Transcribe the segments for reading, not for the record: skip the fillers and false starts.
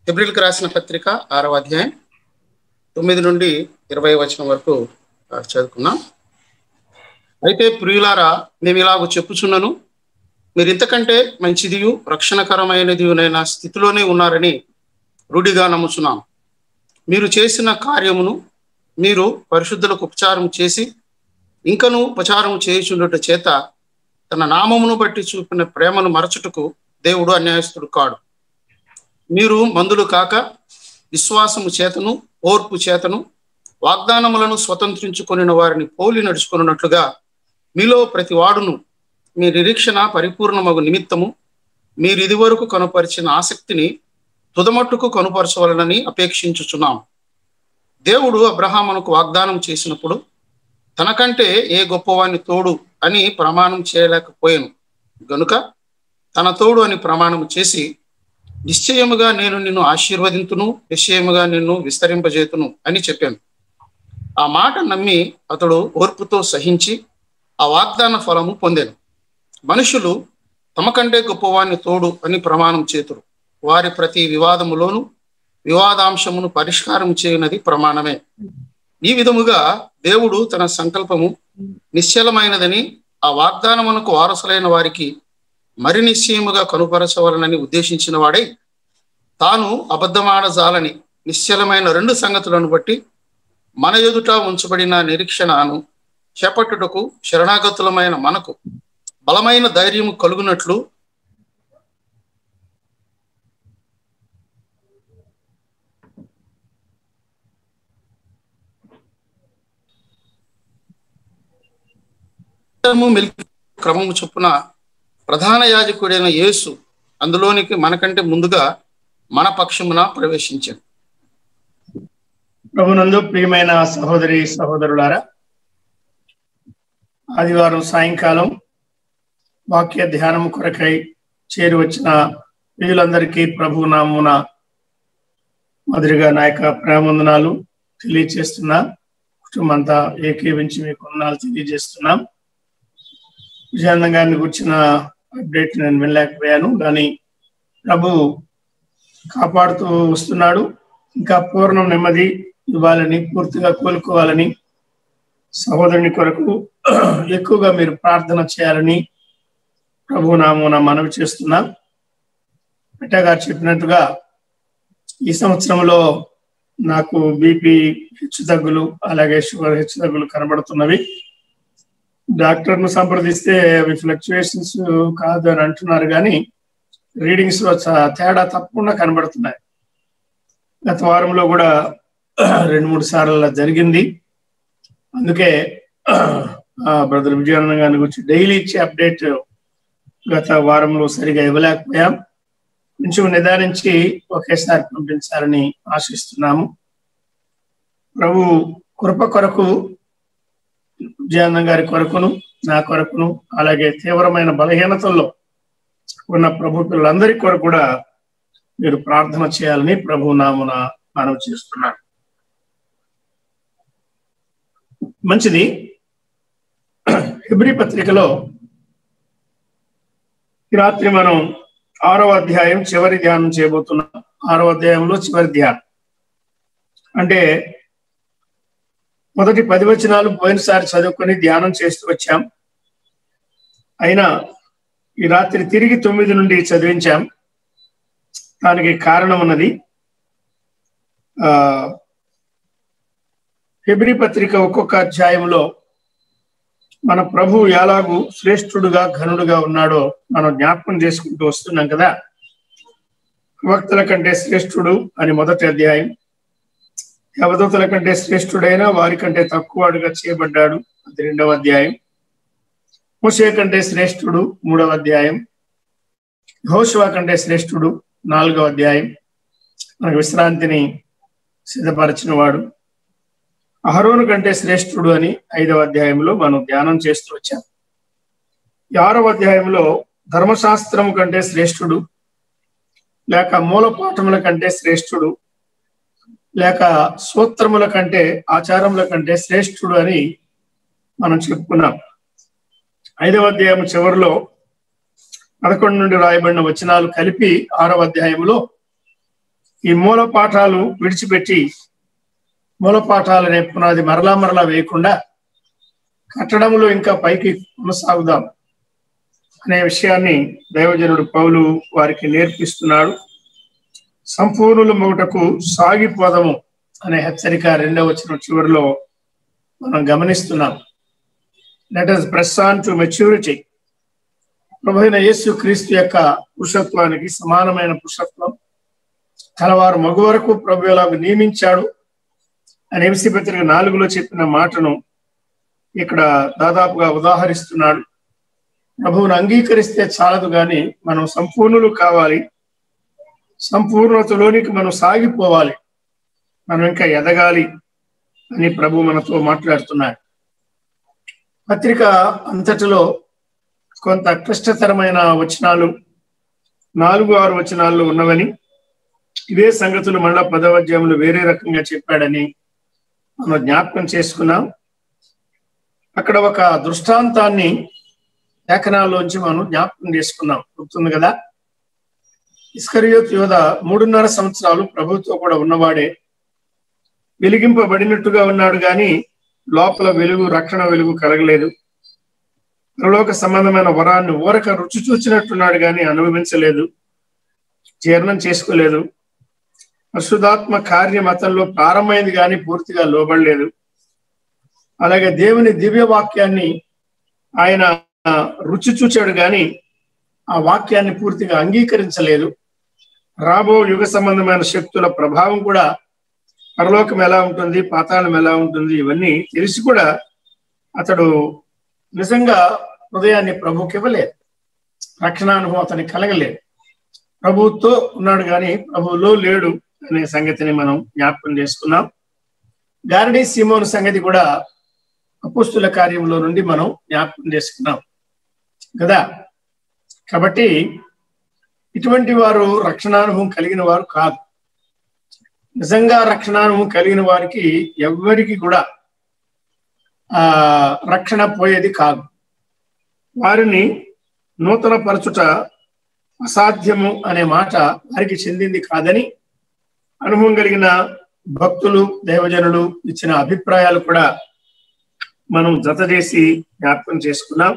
హెబ్రీయులకు రాసిన పత్రిక 6వ అధ్యాయం 9 నుండి 20 వచనం వరకు చదువుకున్నాం. అయితే ప్రియులారా, మేము ఇలాగ చెప్పుచున్నను, మీరు ఇంతకంటే మంచిదియు రక్షణకరమైనదియునైన స్థితిలోనే ఉన్నారని రూఢిగా నమ్ముచున్నాం. మీరు చేసిన కార్యమును మీరు పరిశుద్ధులకు ఉపచారం చేసి ఇంకను ఉపచారం చేయుచుండుట చేత తన నామమును బట్టి చూపిన ప్రేమను మరచుటకు దేవుడు అన్యాయస్తుడు కాడు. మీరు మందులు కాక విశ్వాసము చేతను ఓర్పు చేతను వాగ్దానములను స్వతంత్రించుకొనిన వారిని పోలి నడుచుకున్నట్లుగా మీలో ప్రతి వాడును మీ నిరీక్షణ పరిపూర్ణమగు నిమిత్తము మీరు ఇదివరకు కనుపరిచిన ఆసక్తిని తుదమట్టుకు కనుపరచవలనని అపేక్షించుచున్నాం. దేవుడు అబ్రహామునకు వాగ్దానం చేసినప్పుడు తనకంటే ఏ గొప్పవాని తోడు అని ప్రమాణం చేయలేకపోయాను గనుక తన తోడు అని ప్రమాణం చేసి, నిశ్చయముగా నేను నిన్ను ఆశీర్వదింతును, నిశ్చయముగా నిన్ను విస్తరింపజేతును అని చెప్పాను. ఆ మాట నమ్మి అతడు ఓర్పుతో సహించి ఆ వాగ్దాన ఫలము పొందాను. మనుషులు తమకంటే గొప్పవాని తోడు అని ప్రమాణం చేతురు. వారి ప్రతి వివాదములోను వివాదాంశమును పరిష్కారం చేయనది ప్రమాణమే. ఈ విధముగా దేవుడు తన సంకల్పము నిశ్చలమైనదని ఆ వాగ్దానమునకు వారసులైన వారికి మరి నిశ్చయముగా కనుపరచవలనని ఉద్దేశించిన వాడై తాను అబద్ధమాడజాలని నిశ్చలమైన 2 సంగతులను బట్టి మన ఎదుట ఉంచబడిన నిరీక్షణను చేపట్టుటకు శరణాగతులమైన మనకు బలమైన ధైర్యము కలుగునట్లు క్రమము చొప్పున ప్రధాన యాజకుడైన యేసు అందులోనికి మనకంటే ముందుగా మన పక్షమున ప్రవేశించాడు. ప్రభునందు ప్రియమైన సహోదరి సహోదరులారా, ఆదివారం సాయంకాలం వాక్య ధ్యానం కొరకై చేరి వచ్చిన ప్రియులందరికీ ప్రభు నామమున మొదటిగా నా యొక్క ప్రేమందనాలు తెలియజేస్తున్నా. కుటుంబంతా ఏకీవించి మీకు వందనాలు తెలియజేస్తున్నాం. విజయానందం గారిని గురించిన అప్డేట్ నేను వినలేకపోయాను, కానీ ప్రభు కాపాడుతూ వస్తున్నాడు. ఇంకా పూర్ణ నెమ్మది ఇవ్వాలని, పూర్తిగా కోలుకోవాలని సహోదరుని కొరకు ఎక్కువగా మీరు ప్రార్థన చేయాలని ప్రభు నామమున మనవి చేస్తున్నాం. పిట్టా గారు చెప్పినట్టుగా ఈ సంవత్సరంలో నాకు బీపీ హెచ్చుతగ్గులు అలాగే షుగర్ హెచ్చుతగ్గులు కనబడుతున్నవి. డాక్టర్ను సంప్రదిస్తే అవి ఫ్లక్చుయేషన్స్ కాదు అని అంటున్నారు, కానీ రీడింగ్స్ లో తేడా తప్పకుండా కనబడుతున్నాయి. గత వారంలో కూడా 2-3 సార్లు అలా జరిగింది. అందుకే బ్రదర్ విజయానంద గారి గురించి డైలీ ఇచ్చే అప్డేట్ గత వారంలో సరిగా ఇవ్వలేకపోయాం. కొంచెం నిదానించి ఒకేసారి పంపించాలని ఆశిస్తున్నాము. ప్రభు కృప కొరకు విజయానంద గారి కొరకును, నా కొరకును, అలాగే తీవ్రమైన బలహీనతల్లో ఉన్న ప్రభు పిల్లలందరి కొరకు కూడా మీరు ప్రార్థన చేయాలని ప్రభు నామున మనవి చేస్తున్నాను. మంచిది. హెబ్రీ పత్రికలో ఈ రాత్రి మనం 6వ అధ్యాయం చివరి ధ్యానం చేయబోతున్నాం. 6వ అధ్యాయంలో చివరి ధ్యానం అంటే మొదటి 10 వచనాలు పోయినసారి చదువుకొని ధ్యానం చేస్తూ వచ్చాం. అయినా ఈ రాత్రి తిరిగి 9 నుండి చదివించాం. దానికి కారణం ఉన్నది. హెబ్రీ పత్రిక ఒక్కొక్క అధ్యాయంలో మన ప్రభు ఎలాగూ శ్రేష్ఠుడుగా ఘనుడుగా ఉన్నాడో మనం జ్ఞాపకం చేసుకుంటూ వస్తున్నాం కదా. ప్రవక్తల కంటే శ్రేష్ఠుడు అని మొదటి అధ్యాయం, దేవదూతల కంటే శ్రేష్ఠుడైన వారి కంటే తక్కువగా చేయబడ్డాడు అది 2వ అధ్యాయం, మోషే కంటే శ్రేష్ఠుడు 3వ అధ్యాయం, యెహోషువ కంటే శ్రేష్ఠుడు 4వ అధ్యాయం, మనకు విశ్రాంతిని సిద్ధపరిచిన వాడు, అహరోను కంటే శ్రేష్ఠుడు అని 5వ అధ్యాయంలో మనం ధ్యానం చేస్తూ వచ్చాం. 6వ అధ్యాయంలో ధర్మశాస్త్రము కంటే శ్రేష్ఠుడు, లేక మూలపాఠముల కంటే శ్రేష్ఠుడు, లేక సూత్రముల కంటే ఆచారముల కంటే శ్రేష్ఠుడు అని మనం చెప్పుకున్నాం. 5వ అధ్యాయం చివరిలో 11 నుండి రాయబడిన వచనాలు కలిపి 6వ అధ్యాయంలో ఈ మూల పాఠాలు విడిచిపెట్టి మూల పాఠాలు అనే పునాది మరలా వేయకుండా కట్టడంలో ఇంకా పైకి కొనసాగుదాం అనే విషయాన్ని దైవజనుడు పౌలు వారికి నేర్పిస్తున్నాడు. సంపూర్ణుల మొదటకు సాగిపోదము అనే హెచ్చరిక 2వ వచనం చివరిలో మనం గమనిస్తున్నాం. Let us press on to maturity. ప్రభువైన యేసు క్రీస్తు యొక్క పురుషత్వానికి సమానమైన పురుషత్వం కలవారు మగు వరకు ప్రభు ఎలాగ నియమించాడు అని ఎఫెసీ పత్రిక 4లో చెప్పిన మాటను ఇక్కడ దాదాపుగా ఉదాహరిస్తున్నాడు. ప్రభువును అంగీకరిస్తే చాలదు కానీ మనం సంపూర్ణులు కావాలి, సంపూర్ణతలోనికి మనం సాగిపోవాలి, మనం ఇంకా ఎదగాలి అని ప్రభు మనతో మాట్లాడుతున్నాడు. పత్రిక అంతటిలో కొంత క్లిష్టతరమైన వచనాలు 4-6 వచనాల్లో ఉన్నవని, ఇవే సంగతులు మళ్ళా 10వ అధ్యాయంలో వేరే రకంగా చెప్పాడని మనం జ్ఞాపకం చేసుకున్నాం. అక్కడ ఒక దృష్టాంతాన్ని లేఖనాల్లోంచి మనం జ్ఞాపకం చేసుకున్నాం, గుర్తుంది కదా. ఇస్కరియోతు యోధ 3.5 సంవత్సరాలు ప్రభుతో కూడా ఉన్నవాడే, వెలిగింపబడినట్టుగా ఉన్నాడు కానీ లోపల వెలుగు, రక్షణ వెలుగు కలగలేదు. పరలోక సంబంధమైన వరాన్ని ఊరక రుచి చూచినట్టున్నాడు కానీ అనుభవించలేదు, జీర్ణం చేసుకోలేదు. పరిశుద్ధాత్మ కార్యం అతనిలో ప్రారంభమైంది కానీ పూర్తిగా లోబడలేదు. అలాగే దేవుని దివ్య వాక్యాన్ని ఆయన రుచి చూచాడు కానీ ఆ వాక్యాన్ని పూర్తిగా అంగీకరించలేదు. రాబో యుగ సంబంధమైన శక్తుల ప్రభావం కూడా, పరలోకం ఎలా ఉంటుంది, పాతాళం ఎలా ఉంటుంది, ఇవన్నీ తెలిసి కూడా అతడు నిజంగా హృదయాన్ని ప్రభుకి ఇవ్వలేదు. రక్షణానుభవం అతనికి కలగలేదు. ప్రభువుతో ఉన్నాడు కానీ ప్రభువులో లేడు అనే సంగతిని మనం జ్ఞాపకం చేసుకున్నాం. గారడీ సీమోను సంగతి కూడా అపోస్తుల కార్యంలో నుండి మనం జ్ఞాపకం చేసుకున్నాం కదా. కాబట్టి ఇటువంటి వారు రక్షణానుభవం కలిగిన వారు కాదు. నిజంగా రక్షణానుభవం కలిగిన వారికి ఎవ్వరికి కూడా రక్షణ పోయేది కాదు. వారిని నూతన పరచుట అసాధ్యము అనే మాట వారికి చెందింది కాదని అనుభవం కలిగిన భక్తులు, దైవజనులు ఇచ్చిన అభిప్రాయాలు కూడా మనం జత చేసి జ్ఞాపకం చేసుకున్నాం.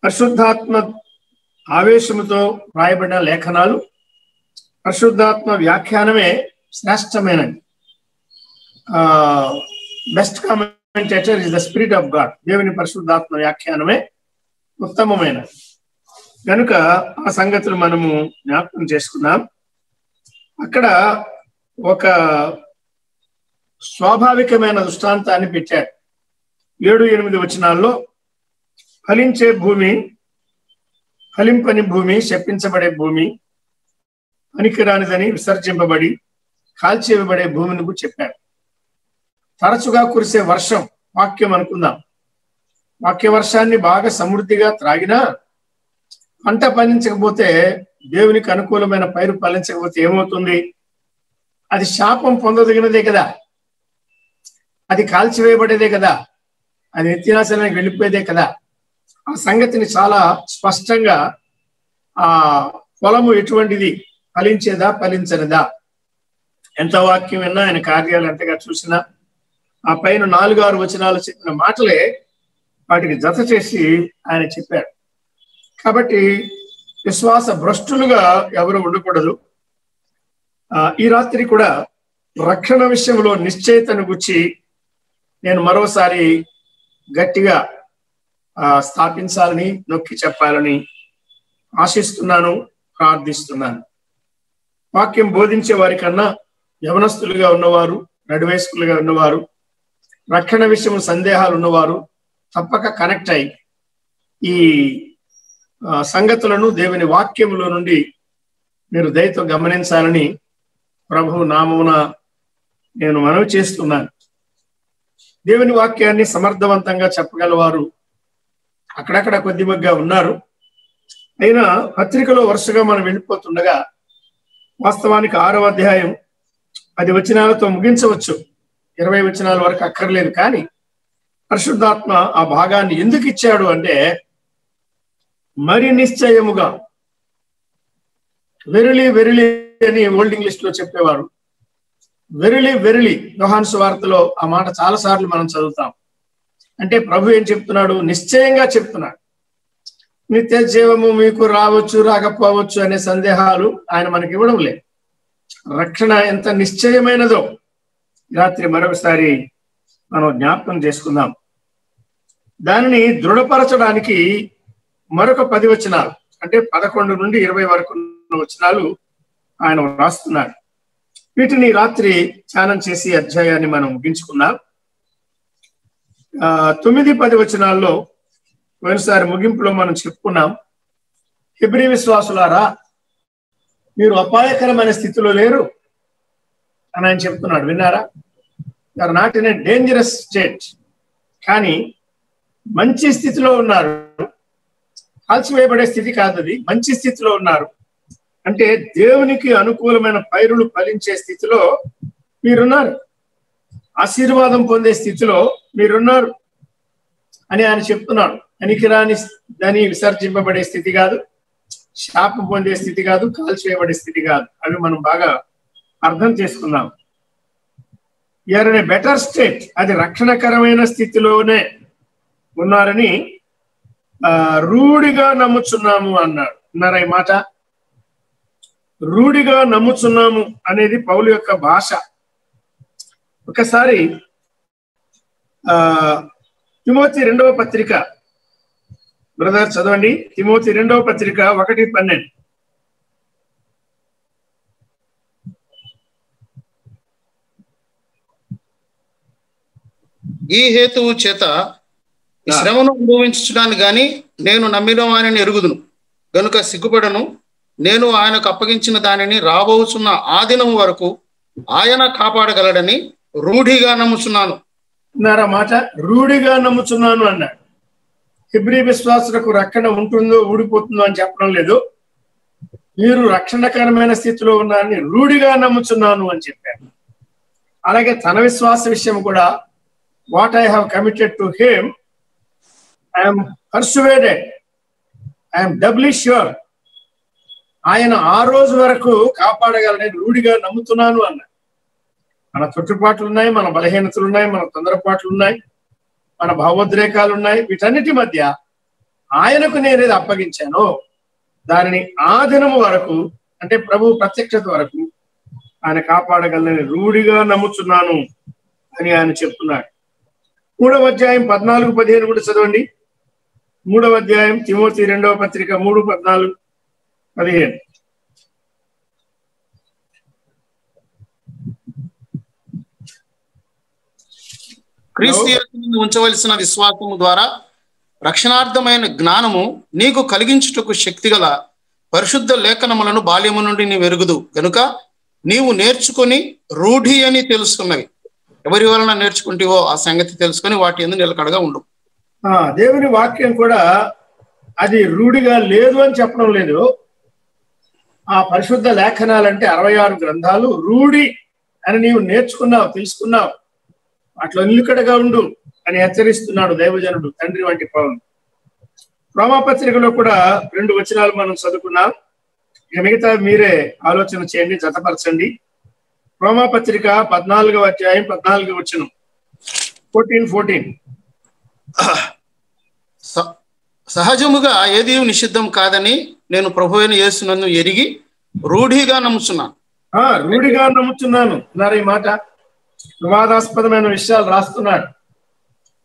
పరిశుద్ధాత్మ ఆవేశముతో రాయబడిన లేఖనాలు, పరిశుద్ధాత్మ వ్యాఖ్యానమే శ్రేష్టమైనది. Best commentator is the spirit of God. దేవుని పరిశుద్ధాత్మ వ్యాఖ్యానమే ఉత్తమమైనది. కనుక ఆ సంగతులు మనము జ్ఞాపకం చేసుకున్నాం. అక్కడ ఒక స్వాభావికమైన దృష్టాంతాన్ని పెట్టాడు. 7-8 వచనాల్లో ఫలించే భూమి, ఫలింపని భూమి, శపించబడే భూమి, పనికిరానిదని విసర్జింపబడి కాల్చివేయబడే భూమిని కూడా చెప్పాడు. తరచుగా కురిసే వర్షం, వాక్యం అనుకుందాం. వాక్య వర్షాన్ని బాగా సమృద్ధిగా త్రాగినా పంట ఫలించకపోతే, దేవునికి అనుకూలమైన పైరు ఫలించకపోతే ఏమవుతుంది? అది శాపం పొందదగినదే కదా, అది కాల్చివేయబడేదే కదా, అది నిత్యనాశనానికి వెళ్ళిపోయేదే కదా. ఆ సంగతిని చాలా స్పష్టంగా ఆ పొలము ఎటువంటిది, ఫలించేదా ఫలించనిదా, ఎంత వాక్యం విన్నా, ఆయన కార్యాలు ఎంతగా చూసినా, ఆ పైన 4-6 వచనాలు చెప్పిన మాటలే వాటికి జత చేసి ఆయన చెప్పాడు. కాబట్టి విశ్వాస భ్రష్టులుగా ఎవరు ఉండకూడదు. ఈ రాత్రి కూడా రక్షణ విషయంలో నిశ్చయితను గురించి నేను మరోసారి గట్టిగా స్థాపించాలని, నొక్కి చెప్పాలని ఆశిస్తున్నాను, ప్రార్థిస్తున్నాను. వాక్యం బోధించే వారి కన్నా యవనస్తులుగా ఉన్నవారు, నడివయస్కులుగా ఉన్నవారు, రక్షణ విషయం సందేహాలు ఉన్నవారు తప్పక కనెక్ట్ అయ్యి ఈ సంగతులను దేవుని వాక్యములో నుండి మీరు దయతో గమనించాలని ప్రభు నామమున నేను మనవి చేస్తున్నాను. దేవుని వాక్యాన్ని సమర్థవంతంగా చెప్పగలవారు అక్కడక్కడ కొద్దిమగ్గా ఉన్నారు. అయినా పత్రికలో వరుసగా మనం వెళ్ళిపోతుండగా వాస్తవానికి 6వ అధ్యాయం 10 వచనాలతో ముగించవచ్చు, 20 వచనాల వరకు అక్కర్లేదు. కానీ పరిశుద్ధాత్మ ఆ భాగాన్ని ఎందుకు ఇచ్చాడు అంటే, మరి నిశ్చయముగా, వెరిలీ వెరిలీ అని ఓల్డ్ ఇంగ్లీష్ లో చెప్పేవారు. వెరిలీ వెరిలీ యోహాను సువార్తలో ఆ మాట చాలా సార్లు మనం చదువుతాం. అంటే ప్రభు ఏం చెప్తున్నాడు? నిశ్చయంగా చెప్తున్నాడు. నిత్య జీవము మీకు రావచ్చు రాకపోవచ్చు అనే సందేహాలు ఆయన మనకి ఇవ్వడం లేదు. రక్షణ ఎంత నిశ్చయమైనదో రాత్రి మరొకసారి మనం జ్ఞాపకం చేసుకుందాం. దానిని దృఢపరచడానికి మరొక 10 వచనాలు, అంటే 11 నుండి 20 వరకు వచనాలు ఆయన రాస్తున్నాడు. వీటిని రాత్రి ధ్యానం చేసి అధ్యాయాన్ని మనం ముగించుకున్నాం. 9-10 వచనాల్లో పోయినసారి ముగింపులో మనం చెప్పుకున్నాం, హెబ్రీ విశ్వాసులారా మీరు అపాయకరమైన స్థితిలో లేరు అని ఆయన చెప్తున్నాడు. విన్నారా? You are not in a dangerous state, కానీ మంచి స్థితిలో ఉన్నారు. కాల్చివేయబడే స్థితి కాదు, అది మంచి స్థితిలో ఉన్నారు. అంటే దేవునికి అనుకూలమైన పైరులు ఫలించే స్థితిలో మీరున్నారు, ఆశీర్వాదం పొందే స్థితిలో మీరున్నారు అని ఆయన చెప్తున్నాడు. పనికిరాని దాన్ని విసర్జింపబడే స్థితి కాదు, శాపం పొందే స్థితి కాదు, కాల్చివేయబడే స్థితి కాదు. అవి మనం బాగా అర్థం చేసుకుందాం. You are in a better state, అది రక్షణకరమైన స్థితిలోనే ఉన్నారని రూఢిగా నమ్ముచున్నాము అన్నాడు. అన్నారా ఈ మాట? రూఢిగా నమ్ముచున్నాము అనేది పౌలు యొక్క భాష. ఒకసారి తిమోతి 2వ పత్రిక బ్రదర్ చదవండి. తిమోతి 2వ పత్రిక 1:12. ఈ హేతువు చేత ఈ శ్రమను అనుభవించడానికి గాని నేను నమ్మిన వారిని ఎరుగుదును గనుక సిగ్గుపడను. నేను ఆయనకు అప్పగించిన దానిని రాబోచున్న ఆ దినం వరకు ఆయన కాపాడగలడని రూఢిగా నమ్ముచున్నాను. అన్నారా మాట? రూఢిగా నమ్ముచున్నాను అన్నాడు. హెబ్రీ విశ్వాసులకు రక్షణ ఉంటుందో ఊడిపోతుందో అని చెప్పడం లేదు. మీరు రక్షణకరమైన స్థితిలో ఉన్నారని రూఢిగా నమ్ముచున్నాను అని చెప్పారు. అలాగే తన విశ్వాస విషయం కూడా, what I have committed to him I'm పర్సువేడెడ్, I'm doubly sure, ఆయన ఆ రోజు వరకు కాపాడగలని రూఢిగా నమ్ముతున్నాను అన్నాడు. మన తొట్టుపాట్లు ఉన్నాయి, మన బలహీనతలు ఉన్నాయి, మన తొందరపాట్లు ఉన్నాయి, మన భావోద్రేకాలు ఉన్నాయి. వీటన్నిటి మధ్య ఆయనకు నేనేది అప్పగించానో దానిని ఆ దినము వరకు, అంటే ప్రభు ప్రత్యక్షత వరకు ఆయన కాపాడగలని రూఢిగా నమ్ముచున్నాను అని ఆయన చెప్తున్నాడు. 3వ అధ్యాయం 14-15 కూడా చదవండి. 3వ అధ్యాయం తిమోతి 2వ పత్రిక 3:14-15. క్రీస్తు యేసునందు ఉంచవలసిన విశ్వాసము ద్వారా రక్షణార్థమైన జ్ఞానము నీకు కలిగించుటకు శక్తిగల పరిశుద్ధ లేఖనములను బాల్యము నుండి నీవు ఎరుగుదు గనుక నీవు నేర్చుకొని రూఢి అని తెలుసుకున్నవి ఎవరి వలన నేర్చుకుంటేవో ఆ సంగతి తెలుసుకొని వాటి యందు నిలకడగా ఉండు. దేవుని వాక్యం కూడా అది రూఢిగా లేదు అని చెప్పడం లేదు. ఆ పరిశుద్ధ లేఖనాలంటే 66 గ్రంథాలు రూఢి అని నీవు నేర్చుకున్నావు, తెలుసుకున్నావు, అట్లా నిలకడగా ఉండు అని హెచ్చరిస్తున్నాడు దైవజనుడు, తండ్రి వంటి పౌలు. రోమాపత్రికలో కూడా 2 వచనాలు మనం చదువుకున్నాం. ఇక మిగతా మీరే ఆలోచన చేయండి, జతపరచండి. రోమాపత్రిక 14వ అధ్యాయం 14వ వచనం 14. సహజముగా ఏది నిషిద్ధం కాదని నేను ప్రభువైన యేసునందు ఎరిగి రూఢిగా నమ్ముచున్నాను. రూఢిగా నమ్ముచున్నాను అన్నారు. ఈ మాట వివాదాస్పదమైన విషయాలు రాస్తున్నాడు.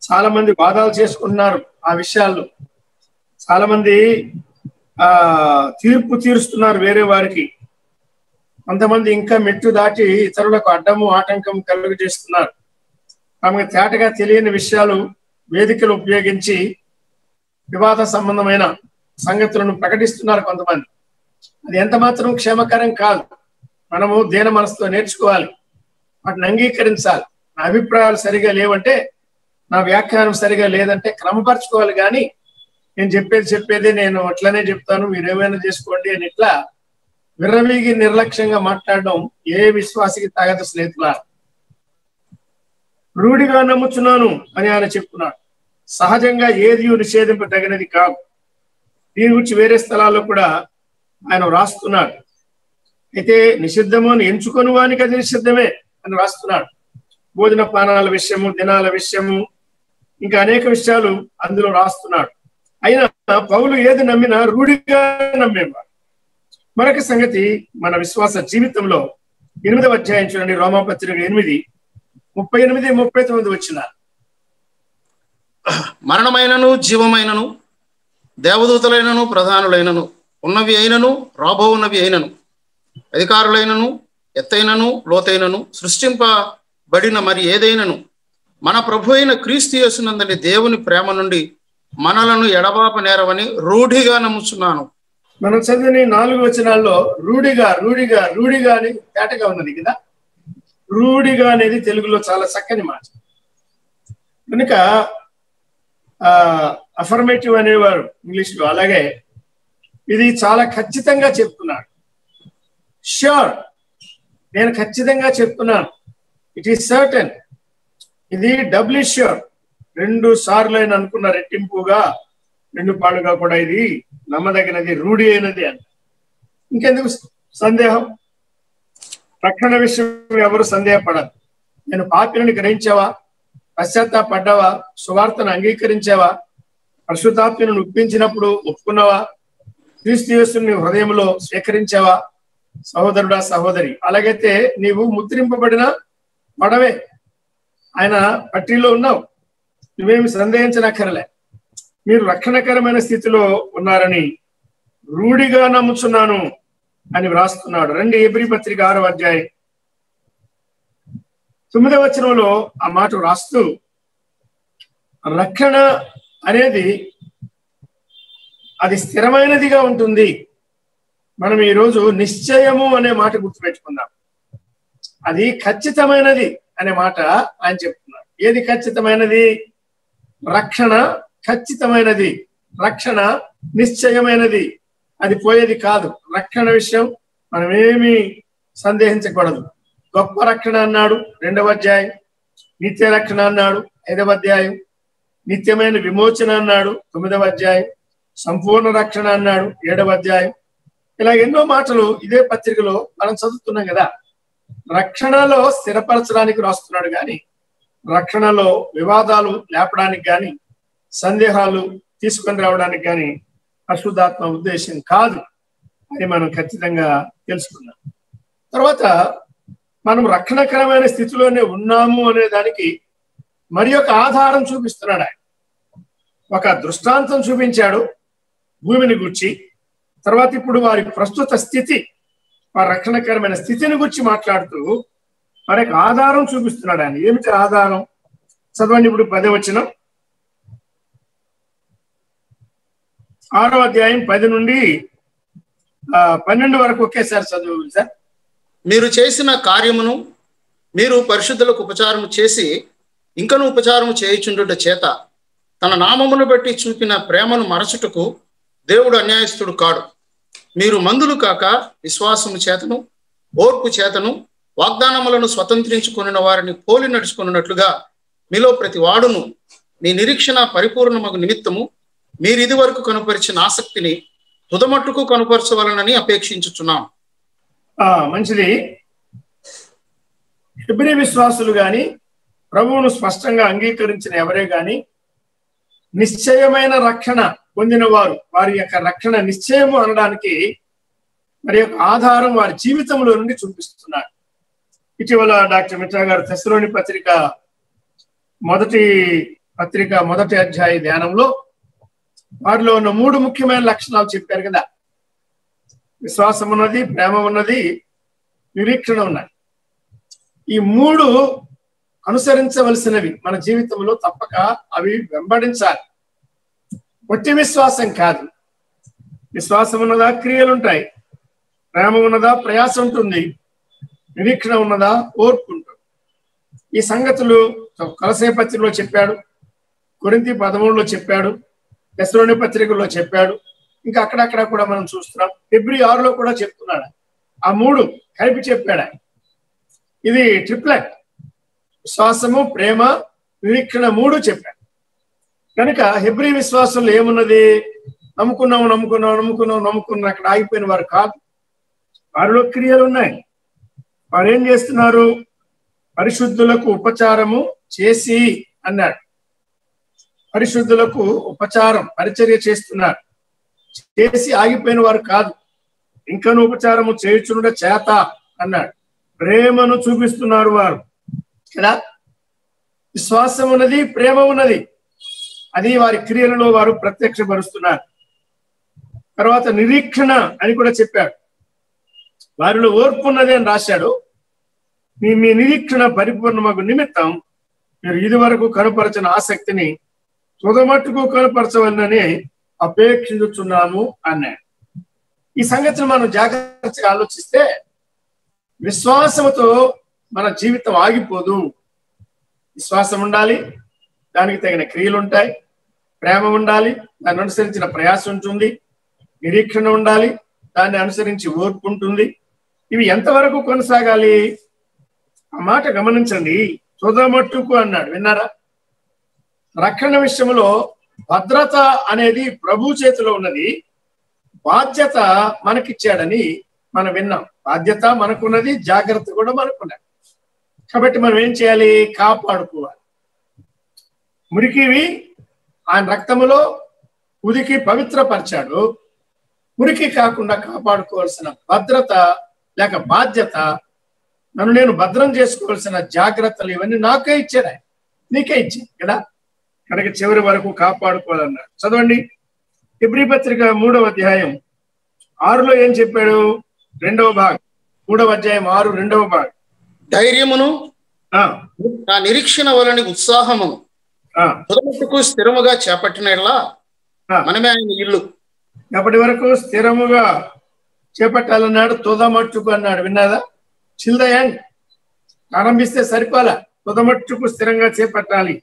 చాలా మంది వాదాలు చేసుకుంటున్నారు ఆ విషయాల్లో. చాలా మంది తీర్పు తీరుస్తున్నారు వేరే వారికి. కొంతమంది ఇంకా మెట్టు దాటి ఇతరులకు అడ్డము ఆటంకం కలుగు చేస్తున్నారు. తమకు తేటగా తెలియని విషయాలు వేదికలు ఉపయోగించి వివాద సంబంధమైన సంగతులను ప్రకటిస్తున్నారు కొంతమంది. అది ఎంత మాత్రం క్షేమకరం కాదు. మనము దీన మనసుతో నేర్చుకోవాలి, వాటిని అంగీకరించాలి. నా అభిప్రాయాలు సరిగా లేవంటే, నా వ్యాఖ్యానం సరిగా లేదంటే క్రమపరచుకోవాలి. కానీ నేను చెప్పేదే నేను అట్లనే చెప్తాను, మీరు ఏమైనా చేసుకోండి అని ఇట్లా విర్రవీగి నిర్లక్ష్యంగా మాట్లాడడం ఏ విశ్వాసికి తగదు స్నేహితులా. రూఢిగా నమ్ముచున్నాను అని ఆయన చెప్తున్నాడు. సహజంగా ఏది నిషేధింపదగినది కాదు. దీని గురించి వేరే స్థలాల్లో కూడా ఆయన రాస్తున్నాడు. అయితే నిషిద్ధము అని ఎంచుకొని వానికి అది నిషిద్ధమే అని రాస్తున్నాడు. భోజన పానాల విషయము, దినాల విషయము, ఇంకా అనేక విషయాలు అందులో రాస్తున్నాడు. అయినా పౌలు ఏది నమ్మినా రూఢిగా నమ్మేవాడు. మరొక సంగతి, మన విశ్వాస జీవితంలో 8వ అధ్యాయం చూడండి, రోమాపత్రిక 8:38-39 వచ్చిన. మరణమైనను జీవమైనను, దేవదూతలైనను ప్రధానులైనను, ఉన్నవి అయినను రాబోవున్నవి అయినను, అధికారులైనను ఎత్తైనను లోతైనను, సృష్టింపబడిన మరి ఏదైనను మన ప్రభు అయిన క్రీస్తు యేసునందలి దేవుని ప్రేమ నుండి మనలను ఎడబాప నేరవని రూఢిగా నమ్ముచున్నాను. మనం చదివిన 4 వచనాల్లో రూఢిగా రూఢిగా రూఢిగా అని తేటగా ఉన్నది కదా. రూఢిగా అనేది తెలుగులో చాలా చక్కని మాట. కనుక అఫర్మేటివ్ అనేవారు ఇంగ్లీష్లో, అలాగే ఇది చాలా ఖచ్చితంగా చెప్తున్నాడు. ష్యూర్, నేను ఖచ్చితంగా చెప్తున్నాను. It is certain. ఇది డబ్లీ ష్యూర్. 2 సార్లు అయిన అనుకున్న రెట్టింపుగా 2 పాళ్ళుగా కూడా ఇది నమ్మదగినది, రూఢి అయినది అంట. ఇంకెందుకు సందేహం? రక్షణ విషయం ఎవరు సందేహపడదు. నేను పాపిని గ్రహించావా? పశ్చాత్తాపడ్డావా? సువార్తను అంగీకరించావా? పరిశుద్ధాత్మను ఒప్పించినప్పుడు ఒప్పుకున్నావా? క్రీస్తు యేసుని హృదయంలో స్వీకరించావా? సహోదరుడా, సహోదరి, అలాగైతే నీవు ముద్రింపబడిన పడవే, ఆయన పట్టీలో ఉన్నావు. నువ్వేమి సందేహించనక్కరలే. మీరు రక్షణకరమైన స్థితిలో ఉన్నారని రూఢిగా నమ్ముచున్నాను అని వ్రాస్తున్నాడు. రండి, హెబ్రీ పత్రిక 6వ అధ్యాయం 9వ వచనంలో ఆ మాట వ్రాస్తూ, రక్షణ అనేది అది స్థిరమైనదిగా ఉంటుంది. మనం ఈరోజు నిశ్చయము అనే మాట గుర్తుపెట్టుకుందాం. అది ఖచ్చితమైనది అనే మాట ఆయన చెప్తున్నారు. ఏది ఖచ్చితమైనది? రక్షణ ఖచ్చితమైనది, రక్షణ నిశ్చయమైనది, అది పోయేది కాదు. రక్షణ విషయం మనం ఏమీ సందేహించకూడదు. గొప్ప రక్షణ అన్నాడు 2వ అధ్యాయం, నిత్య రక్షణ అన్నాడు 5వ అధ్యాయం, నిత్యమైన విమోచన అన్నాడు 9వ అధ్యాయం, సంపూర్ణ రక్షణ అన్నాడు 7వ అధ్యాయం. ఇలా ఎన్నో మాటలు ఇదే పత్రికలో మనం చదువుతున్నాం కదా. రక్షణలో స్థిరపరచడానికి రాస్తున్నాడు కానీ రక్షణలో వివాదాలు లేపడానికి కానీ సందేహాలు తీసుకొని రావడానికి కానీ పరిశుద్ధాత్మ ఉద్దేశం కాదు అని మనం ఖచ్చితంగా తెలుసుకున్నాం. తర్వాత మనం రక్షణకరమైన స్థితిలోనే ఉన్నాము అనే దానికి మరి ఒక ఆధారం చూపిస్తున్నాడు ఆయన. ఒక దృష్టాంతం చూపించాడు భూమిని గూర్చి. తర్వాత ఇప్పుడు వారి ప్రస్తుత స్థితి, వారి రక్షణకరమైన స్థితిని గురించి మాట్లాడుతూ మరొక ఆధారం చూపిస్తున్నాడు ఆయన. ఏమిటి ఆధారం? చదవండి ఇప్పుడు 10వ వచనం, 6వ అధ్యాయం 10 నుండి 12 వరకు ఒకేసారి చదువు సార్. మీరు చేసిన కార్యమును మీరు పరిశుద్ధులకు ఉపచారము చేసి ఇంకను ఉపచారము చేయుచుండుట చేత తన నామమును బట్టి చూపిన ప్రేమను మరచుటకు దేవుడు అన్యాయస్తుడు కాడు. మీరు మందులు కాక విశ్వాసము చేతను ఓర్పు చేతను వాగ్దానములను స్వతంత్రించుకొనిన వారిని పోలి నడుచుకున్నట్లుగా మీలో ప్రతి వాడును మీ నిరీక్షణ పరిపూర్ణమగు నిమిత్తము మీరు ఇది వరకు కనుపరిచిన ఆసక్తిని తుదమట్టుకు కనుపరచవలనని అపేక్షించుచున్నాం. మంచిది. హెబ్రీ విశ్వాసులు గాని ప్రభువును స్పష్టంగా అంగీకరించిన ఎవరే గాని నిశ్చయమైన రక్షణ పొందిన వారు వారి యొక్క రక్షణ నిశ్చయము అనడానికి మరి యొక్క ఆధారం వారి జీవితంలో నుండి చూపిస్తున్నారు. ఇటీవల డాక్టర్ మిత్రా గారు తెస్సలోని పత్రిక మొదటి అధ్యాయ ధ్యానంలో వారిలో ఉన్న 3 ముఖ్యమైన లక్షణాలు చెప్పారు కదా. విశ్వాసం ఉన్నది, ప్రేమ ఉన్నది, నిరీక్షణ ఉన్నది. ఈ 3 అనుసరించవలసినవి మన జీవితంలో తప్పక అవి వెంబడించాలి. ఒట్టి విశ్వాసం కాదు. విశ్వాసం ఉన్నదా క్రియలు ఉంటాయి, ప్రేమ ఉన్నదా ప్రయాస ఉంటుంది, నిరీక్షణ ఉన్నదా ఓర్పు ఉంటుంది. ఈ సంగతులు కొలసే పత్రికలో చెప్పాడు, కొరింథీ 13లో చెప్పాడు, తెస్సలోని పత్రికలో చెప్పాడు, ఇంకా అక్కడక్కడ కూడా మనం చూస్తున్నాం. హెబ్రీ 6లో కూడా చెప్తున్నాడు. ఆ 3 కలిపి చెప్పాడు. ఇది ట్రిప్లెట్, విశ్వాసము, ప్రేమ, నిరీక్షణ 3 చెప్పాడు. కనుక హెబ్రీ విశ్వాసంలో ఏమున్నది? నమ్ముకున్నాం అక్కడ ఆగిపోయిన వారు కాదు. వారిలో క్రియలు ఉన్నాయి. వారు ఏం చేస్తున్నారు? పరిశుద్ధులకు ఉపచారము చేసి అన్నాడు. పరిశుద్ధులకు ఉపచారం పరిచర్య చేస్తున్నారు. చేసి ఆగిపోయిన వారు కాదు, ఇంకను ఉపచారము చేయుచుండ చేత అన్నాడు. ప్రేమను చూపిస్తున్నారు వారు కదా. విశ్వాసం ఉన్నది, ప్రేమ ఉన్నది, అది వారి క్రియలలో వారు ప్రత్యక్షపరుస్తున్నారు. తర్వాత నిరీక్షణ అని కూడా చెప్పాడు. వారిలో ఓర్పు ఉన్నది అని రాశాడు. మీ నిరీక్షణ పరిపూర్ణమగు నిమిత్తం మీరు ఇది వరకు కనపరచిన ఆసక్తిని తుదమట్టుకు కనపరచవలనని అపేక్షించుచున్నాము అన్నాడు. ఈ సంగతిని మనం జాగ్రత్తగా ఆలోచిస్తే విశ్వాసముతో మన జీవితం ఆగిపోదు. విశ్వాసం ఉండాలి, దానికి తగిన క్రియలు ఉంటాయి. ప్రేమ ఉండాలి, దాన్ని అనుసరించిన ప్రయాసం ఉంటుంది. నిరీక్షణ ఉండాలి, దాన్ని అనుసరించి ఓర్పు ఉంటుంది. ఇవి ఎంతవరకు కొనసాగాలి? ఆ మాట గమనించండి. తుదమట్టుకు అన్నాడు, విన్నారా? రక్షణ విషయంలో భద్రత అనేది ప్రభు చేతిలో ఉన్నది, బాధ్యత మనకిచ్చాడని మనం విన్నాం. బాధ్యత మనకున్నది, జాగ్రత్త కూడా మనకున్నది. కాబట్టి మనం ఏం చేయాలి? కాపాడుకోవాలి. మురికివి ఆయన రక్తములో ఉదికి పవిత్రపరిచాడు. మురికి కాకుండా కాపాడుకోవాల్సిన భద్రత లేక బాధ్యత, నన్ను నేను భద్రం చేసుకోవాల్సిన జాగ్రత్తలు ఇవన్నీ నాకే ఇచ్చాడు ఆయన, నీకే ఇచ్చాడు కదా. కనుక చివరి వరకు కాపాడుకోవాలన్నాడు. చదవండి, హెబ్రీ పత్రిక 3వ అధ్యాయం 6లో ఏం చెప్పాడు? 2వ భాగం, 3వ అధ్యాయం 6 2వ భాగం. ధైర్యమును నా నిరీక్షణ వలని ఉత్సాహము తుదమట్టుకు స్థిరముగా చేపట్టినట్లా మనమే ఆయన ఇల్లు. ఎప్పటి వరకు స్థిరముగా చేపట్టాలన్నాడు, తుదమట్టుకు అన్నాడు. విన్నాదా? చిల్దయండి, ఆరంభిస్తే సరిపాలా, తుదమట్టుకు స్థిరంగా చేపట్టాలి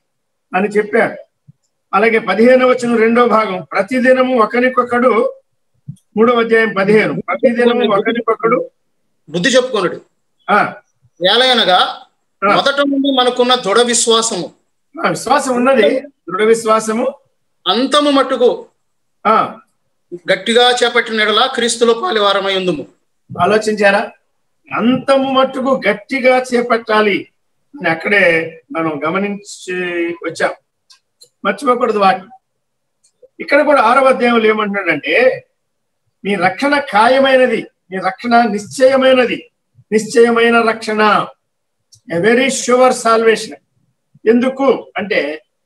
అని చెప్పాడు. అలాగే 15వ వచనం 2వ భాగం, ప్రతిదినము ఒకరికొకడు, 3వ అధ్యాయం 15, ప్రతిదినము ఒకరికొకడు బుద్ధి చెప్పుకొనుడు. ఏలయనగా మొదట నుండి మనకున్న దృఢ విశ్వాసము, విశ్వాసం ఉన్నది, దృఢ విశ్వాసము అంతము మట్టుకు గట్టిగా చేపట్టినలా క్రీస్తులో పాలివారమై ఉందుము. ఆలోచించారా? అంతము మట్టుకు గట్టిగా చేపట్టాలి అని అక్కడే మనం గమనించి వచ్చాం. మర్చిపోకూడదు వాటి. ఇక్కడ కూడా 6వ అధ్యాయంలో ఏమంటున్నాడంటే, మీ రక్షణ ఖాయమైనది, మీ రక్షణ నిశ్చయమైనది, నిశ్చయమైన రక్షణ, ఎ వెరీ ష్యూర్ సాల్వేషన్. ఎందుకు అంటే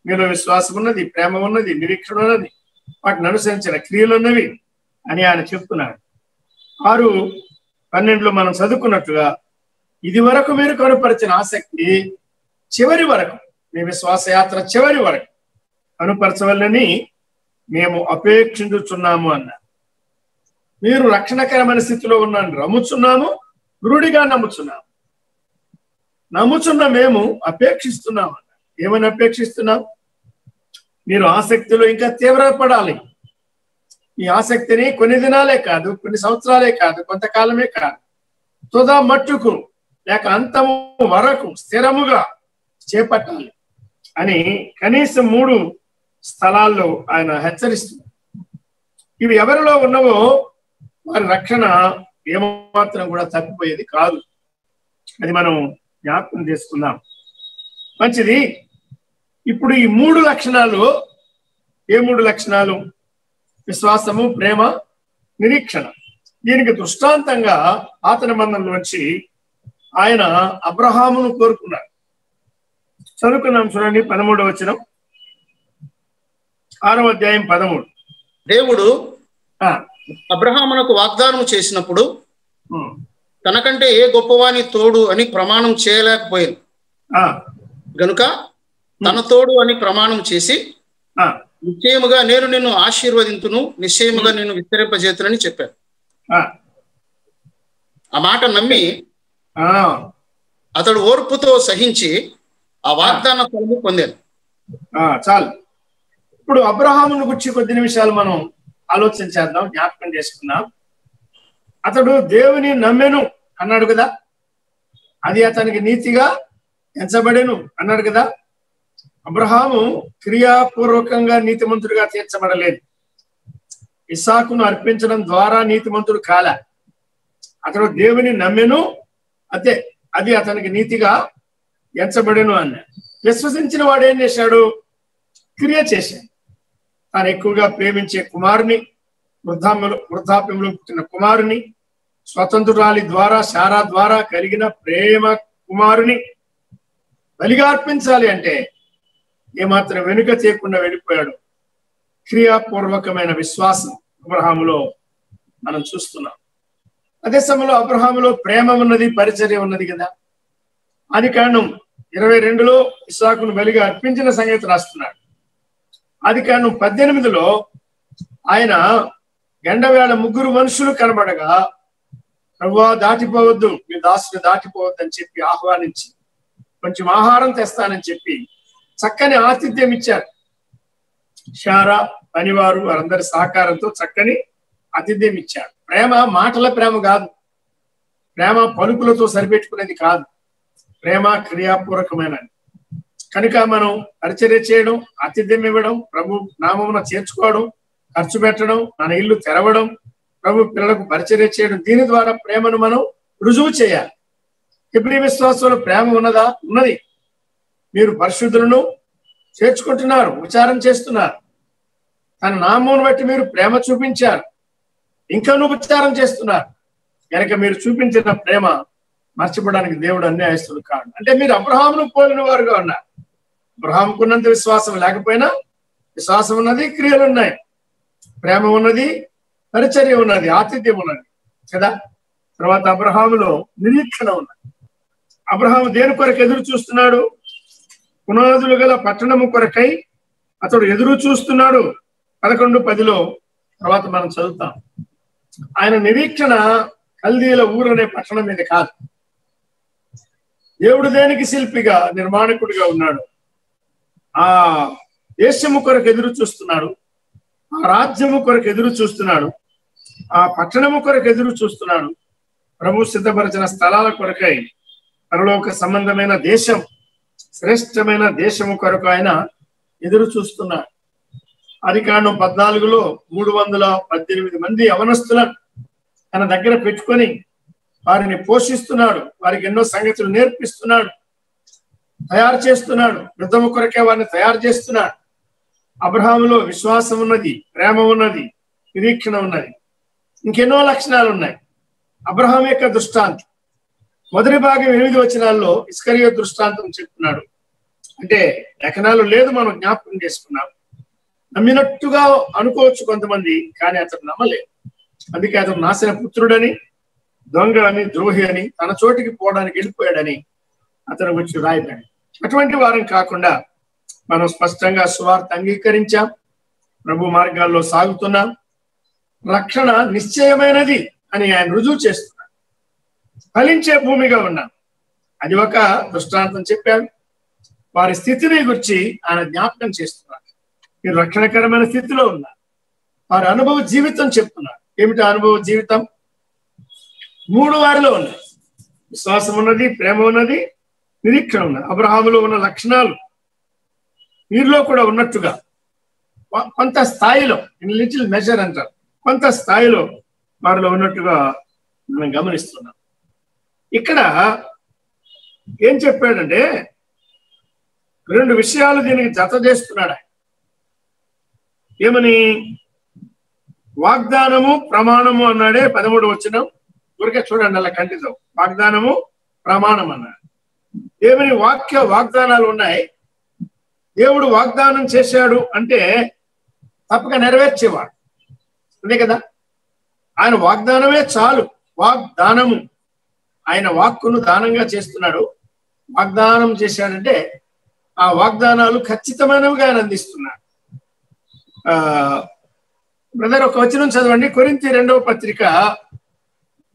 మీలో విశ్వాసం ఉన్నది, ప్రేమ ఉన్నది, నిరీక్షణ ఉన్నది, వాటిని అనుసరించిన క్రియలు ఉన్నవి అని ఆయన చెప్తున్నాడు. 6:12 మనం చదువుకున్నట్టుగా ఇది వరకు మీరు కనుపరిచిన ఆసక్తి చివరి వరకు, మీ విశ్వాస యాత్ర చివరి వరకు కనుపరచవలని మేము అపేక్షించుచున్నాము అన్నారు. మీరు రక్షణకరమైన స్థితిలో ఉన్నాను నమ్ముచున్నాము, గురుడిగా నమ్ముచున్నాము. నమ్ముచున్న మేము అపేక్షిస్తున్నాం అన్నారు. ఏమని అపేక్షిస్తున్నాం? మీరు ఆసక్తిలో ఇంకా తీవ్రపడాలి. ఈ ఆసక్తిని కొన్ని దినాలే కాదు, కొన్ని సంవత్సరాలే కాదు, కొంతకాలమే కాదు, తుదా మట్టుకు లేక అంతము వరకు స్థిరముగా చేపట్టాలి అని కనీసం 3 స్థలాల్లో ఆయన హెచ్చరిస్తున్నారు. ఇవి ఎవరిలో ఉన్నవో వారి రక్షణ ఏమాత్రం కూడా తప్పిపోయేది కాదు. అది మనం జ్ఞాపకం చేసుకుందాం. మంచిది. ఇప్పుడు ఈ 3 లక్షణాలు, ఏ 3 లక్షణాలు? విశ్వాసము, ప్రేమ, నిరీక్షణ. దీనికి దృష్టాంతంగా పాత నిబంధనలో వచ్చి ఆయన అబ్రహామును కోరుకున్నాడు. చదువుకున్నాం చూడండి, 13వ వచనం, 6వ అధ్యాయం 13. దేవుడు అబ్రహామునకు వాగ్దానం చేసినప్పుడు తనకంటే ఏ గొప్పవాని తోడు అని ప్రమాణం చేయలేకపోయింది గనుక తన తోడు అని ప్రమాణం చేసి నిశ్చయముగా నేను నిన్ను ఆశీర్వదింతును, నిశ్చయముగా నిన్ను విస్తరింపజేతునని చెప్పాడు. ఆ మాట నమ్మి అతడు ఓర్పుతో సహించి ఆ వాగ్దాన ఫలము పొందాడు. చాలు. ఇప్పుడు అబ్రహామును గురించి కొద్ది నిమిషాలు మనం ఆలోచించేద్దాం, జ్ఞాపకం చేసుకుందాం. అతడు దేవుని నమ్మెను అన్నాడు కదా, అది అతనికి నీతిగా ఎంచబడెను అన్నాడు కదా. అబ్రహాము క్రియాపూర్వకంగా నీతిమంతుడిగా తీర్చబడలేదు. ఇస్సాకును అర్పించడం ద్వారా నీతిమంతుడు కాల. అతడు దేవుని నమ్మెను, అది అతనికి నీతిగా ఎంచబడెను అన్నాడు. విశ్వసించిన వాడు ఏం చేశాడు? క్రియ చేశాడు. తాను ఎక్కువగా ప్రేమించే కుమారుని, వృద్ధాప్యంలో పుట్టిన కుమారుని, స్వతంత్రురాలి ద్వారా శారా ద్వారా కలిగిన ప్రేమ కుమారుని బలిగా అర్పించాలి అంటే ఏమాత్రం వెనుక చేయకుండా వెళ్ళిపోయాడు. క్రియాపూర్వకమైన విశ్వాసం అబ్రహాములో మనం చూస్తున్నాం. అదే సమయంలో అబ్రహాములో ప్రేమ ఉన్నది, పరిచర్య ఉన్నది కదా. ఆదికాండం 22లో ఇస్సాకును బలిగా అర్పించిన సంగతి రాస్తున్నాడు. ఆదికాండం 18లో ఆయన గండవేళ 3 మనుషులు కనబడగా, ప్రభువా దాటిపోవద్దు, మీ దాసుని దాటిపోవద్దు అని చెప్పి ఆహ్వానించి కొంచెం ఆహారం తెస్తానని చెప్పి చక్కని ఆతిథ్యం ఇచ్చారు. శారా, పనివారు వారందరి సహకారంతో చక్కని ఆతిథ్యం ఇచ్చారు. ప్రేమ మాటల ప్రేమ కాదు, ప్రేమ పలుకులతో సరిపెట్టుకునేది కాదు, ప్రేమ క్రియాపూర్వకమైనది. కనుక మనం పరిచర్య చేయడం, ఆతిథ్యం ఇవ్వడం, ప్రభు నామమున చేర్చుకోవడం, ఖర్చు పెట్టడం, మన ఇల్లు తెరవడం, ప్రభు పిల్లలకు పరిచర్య చేయడం, దీని ద్వారా ప్రేమను మనం రుజువు చేయాలి. హెబ్రీ విశ్వాసంలో ప్రేమ ఉన్నదా? ఉన్నది. మీరు పరిశుద్ధులను చేర్చుకుంటున్నారు, ఉచ్చారం చేస్తున్నారు, తన నామమును బట్టి మీరు ప్రేమ చూపించారు, ఇంకా ఉపచారం చేస్తున్నారు. కనుక మీరు చూపించిన ప్రేమ మర్చిపోవడానికి దేవుడు అన్యాయస్తుడు కాదు. అంటే మీరు అబ్రహామును పోలిన వారుగా ఉన్నారు. అబ్రహాముకున్నంత విశ్వాసం లేకపోయినా విశ్వాసం ఉన్నది, క్రియలు ఉన్నాయి, ప్రేమ ఉన్నది, పరిచర్య ఉన్నది, ఆతిథ్యం ఉన్నది కదా. తర్వాత అబ్రహాములో నిరీక్షణ ఉన్నది. అబ్రహాము దేని కొరకు ఎదురు చూస్తున్నాడు? పునాదులు గల పట్టణము కొరకై అతడు ఎదురు చూస్తున్నాడు. 11:10లో తర్వాత మనం చదువుతాం. ఆయన నిరీక్షణ కల్దీల ఊరు అనే పట్టణం మీద కాదు. దేవుడు దేనికి శిల్పిగా, నిర్మాణకుడిగా ఉన్నాడు? ఆ దేశము కొరకు ఎదురు చూస్తున్నాడు, ఆ రాజ్యము కొరకు ఎదురు చూస్తున్నాడు, ఆ పట్టణము కొరకు ఎదురు చూస్తున్నాడు. ప్రభు సిద్ధపరిచిన స్థలాల కొరకై పరలోక సంబంధమైన దేశం, శ్రేష్టమైన దేశము కొరకు ఆయన ఎదురు చూస్తున్నాడు. ఆదికాండం 14లో 318 మంది యవనస్తులను తన దగ్గర పెట్టుకొని వారిని పోషిస్తున్నాడు, వారికి ఎన్నో సంగతులు నేర్పిస్తున్నాడు, తయారు చేస్తున్నాడు. యుద్ధము కొరకే వారిని తయారు చేస్తున్నాడు. అబ్రహాములో విశ్వాసం ఉన్నది, ప్రేమ ఉన్నది, నిరీక్షణ ఉన్నది, ఇంకెన్నో లక్షణాలు ఉన్నాయి. అబ్రహాం యొక్క దృష్టాంతం మొదటి భాగం 8 వచనాల్లో ఇస్కరియో దృష్టాంతం చెప్తున్నాడు. అంటే లేఖనాలు లేదు, మనం జ్ఞాపకం చేసుకున్నాం. నమ్మినట్టుగా అనుకోవచ్చు కొంతమంది, కానీ అతను నమ్మలేదు. అందుకే అతను నాశన పుత్రుడని, దొంగ అని, ద్రోహి అని, తన చోటికి పోవడానికి వెళ్ళిపోయాడని అతను వచ్చి రాయబడి. అటువంటి వారం కాకుండా మనం స్పష్టంగా సువార్త అంగీకరించాం, ప్రభు మార్గాల్లో సాగుతున్నాం, రక్షణ నిశ్చయమైనది అని ఆయన రుజువు చేస్తున్నాడు. ఫలించే భూమిగా ఉన్నాం. అది ఒక దృష్టాంతం చెప్పాడు. వారి స్థితిని గురించి ఆయన జ్ఞాపకం చేస్తున్నారు. మీరు రక్షణకరమైన స్థితిలో ఉన్నారు. వారి అనుభవ జీవితం చెప్తున్నారు. ఏమిటి అనుభవ జీవితం? 3 వారిలో ఉన్నాయి. విశ్వాసం ఉన్నది, ప్రేమ ఉన్నది, నిరీక్షణ ఉన్నది. అబ్రహాములో ఉన్న లక్షణాలు వీరిలో కూడా ఉన్నట్టుగా కొంత స్థాయిలో, ఇన్ లిటిల్ మెజర్ అంటారు, కొంత స్థాయిలో వారిలో ఉన్నట్టుగా మనం గమనిస్తున్నాం. ఇక్కడ ఏం చెప్పాడంటే 2 విషయాలు దీనికి జత చేస్తున్నాడు ఆయన. ఏమని? వాగ్దానము, ప్రమాణము అన్నాడే 13 వచనం. ఊరికే చూడండి అలా కంటితో. వాగ్దానము, ప్రమాణం అన్నాడు. ఏమని? వాగ్దానాలు ఉన్నాయి. దేవుడు వాగ్దానం చేశాడు అంటే తప్పక నెరవేర్చేవాడు, అంతే కదా. ఆయన వాగ్దానమే చాలు. వాగ్దానము, ఆయన వాక్కును దానంగా చేస్తున్నాడు. వాగ్దానం చేశాడంటే ఆ వాగ్దానాలు ఖచ్చితమైనవిగా ఆయన అందిస్తున్నాడు. బ్రదర్ ఒక వచనం చదవండి. కొరింథీ 2వ పత్రిక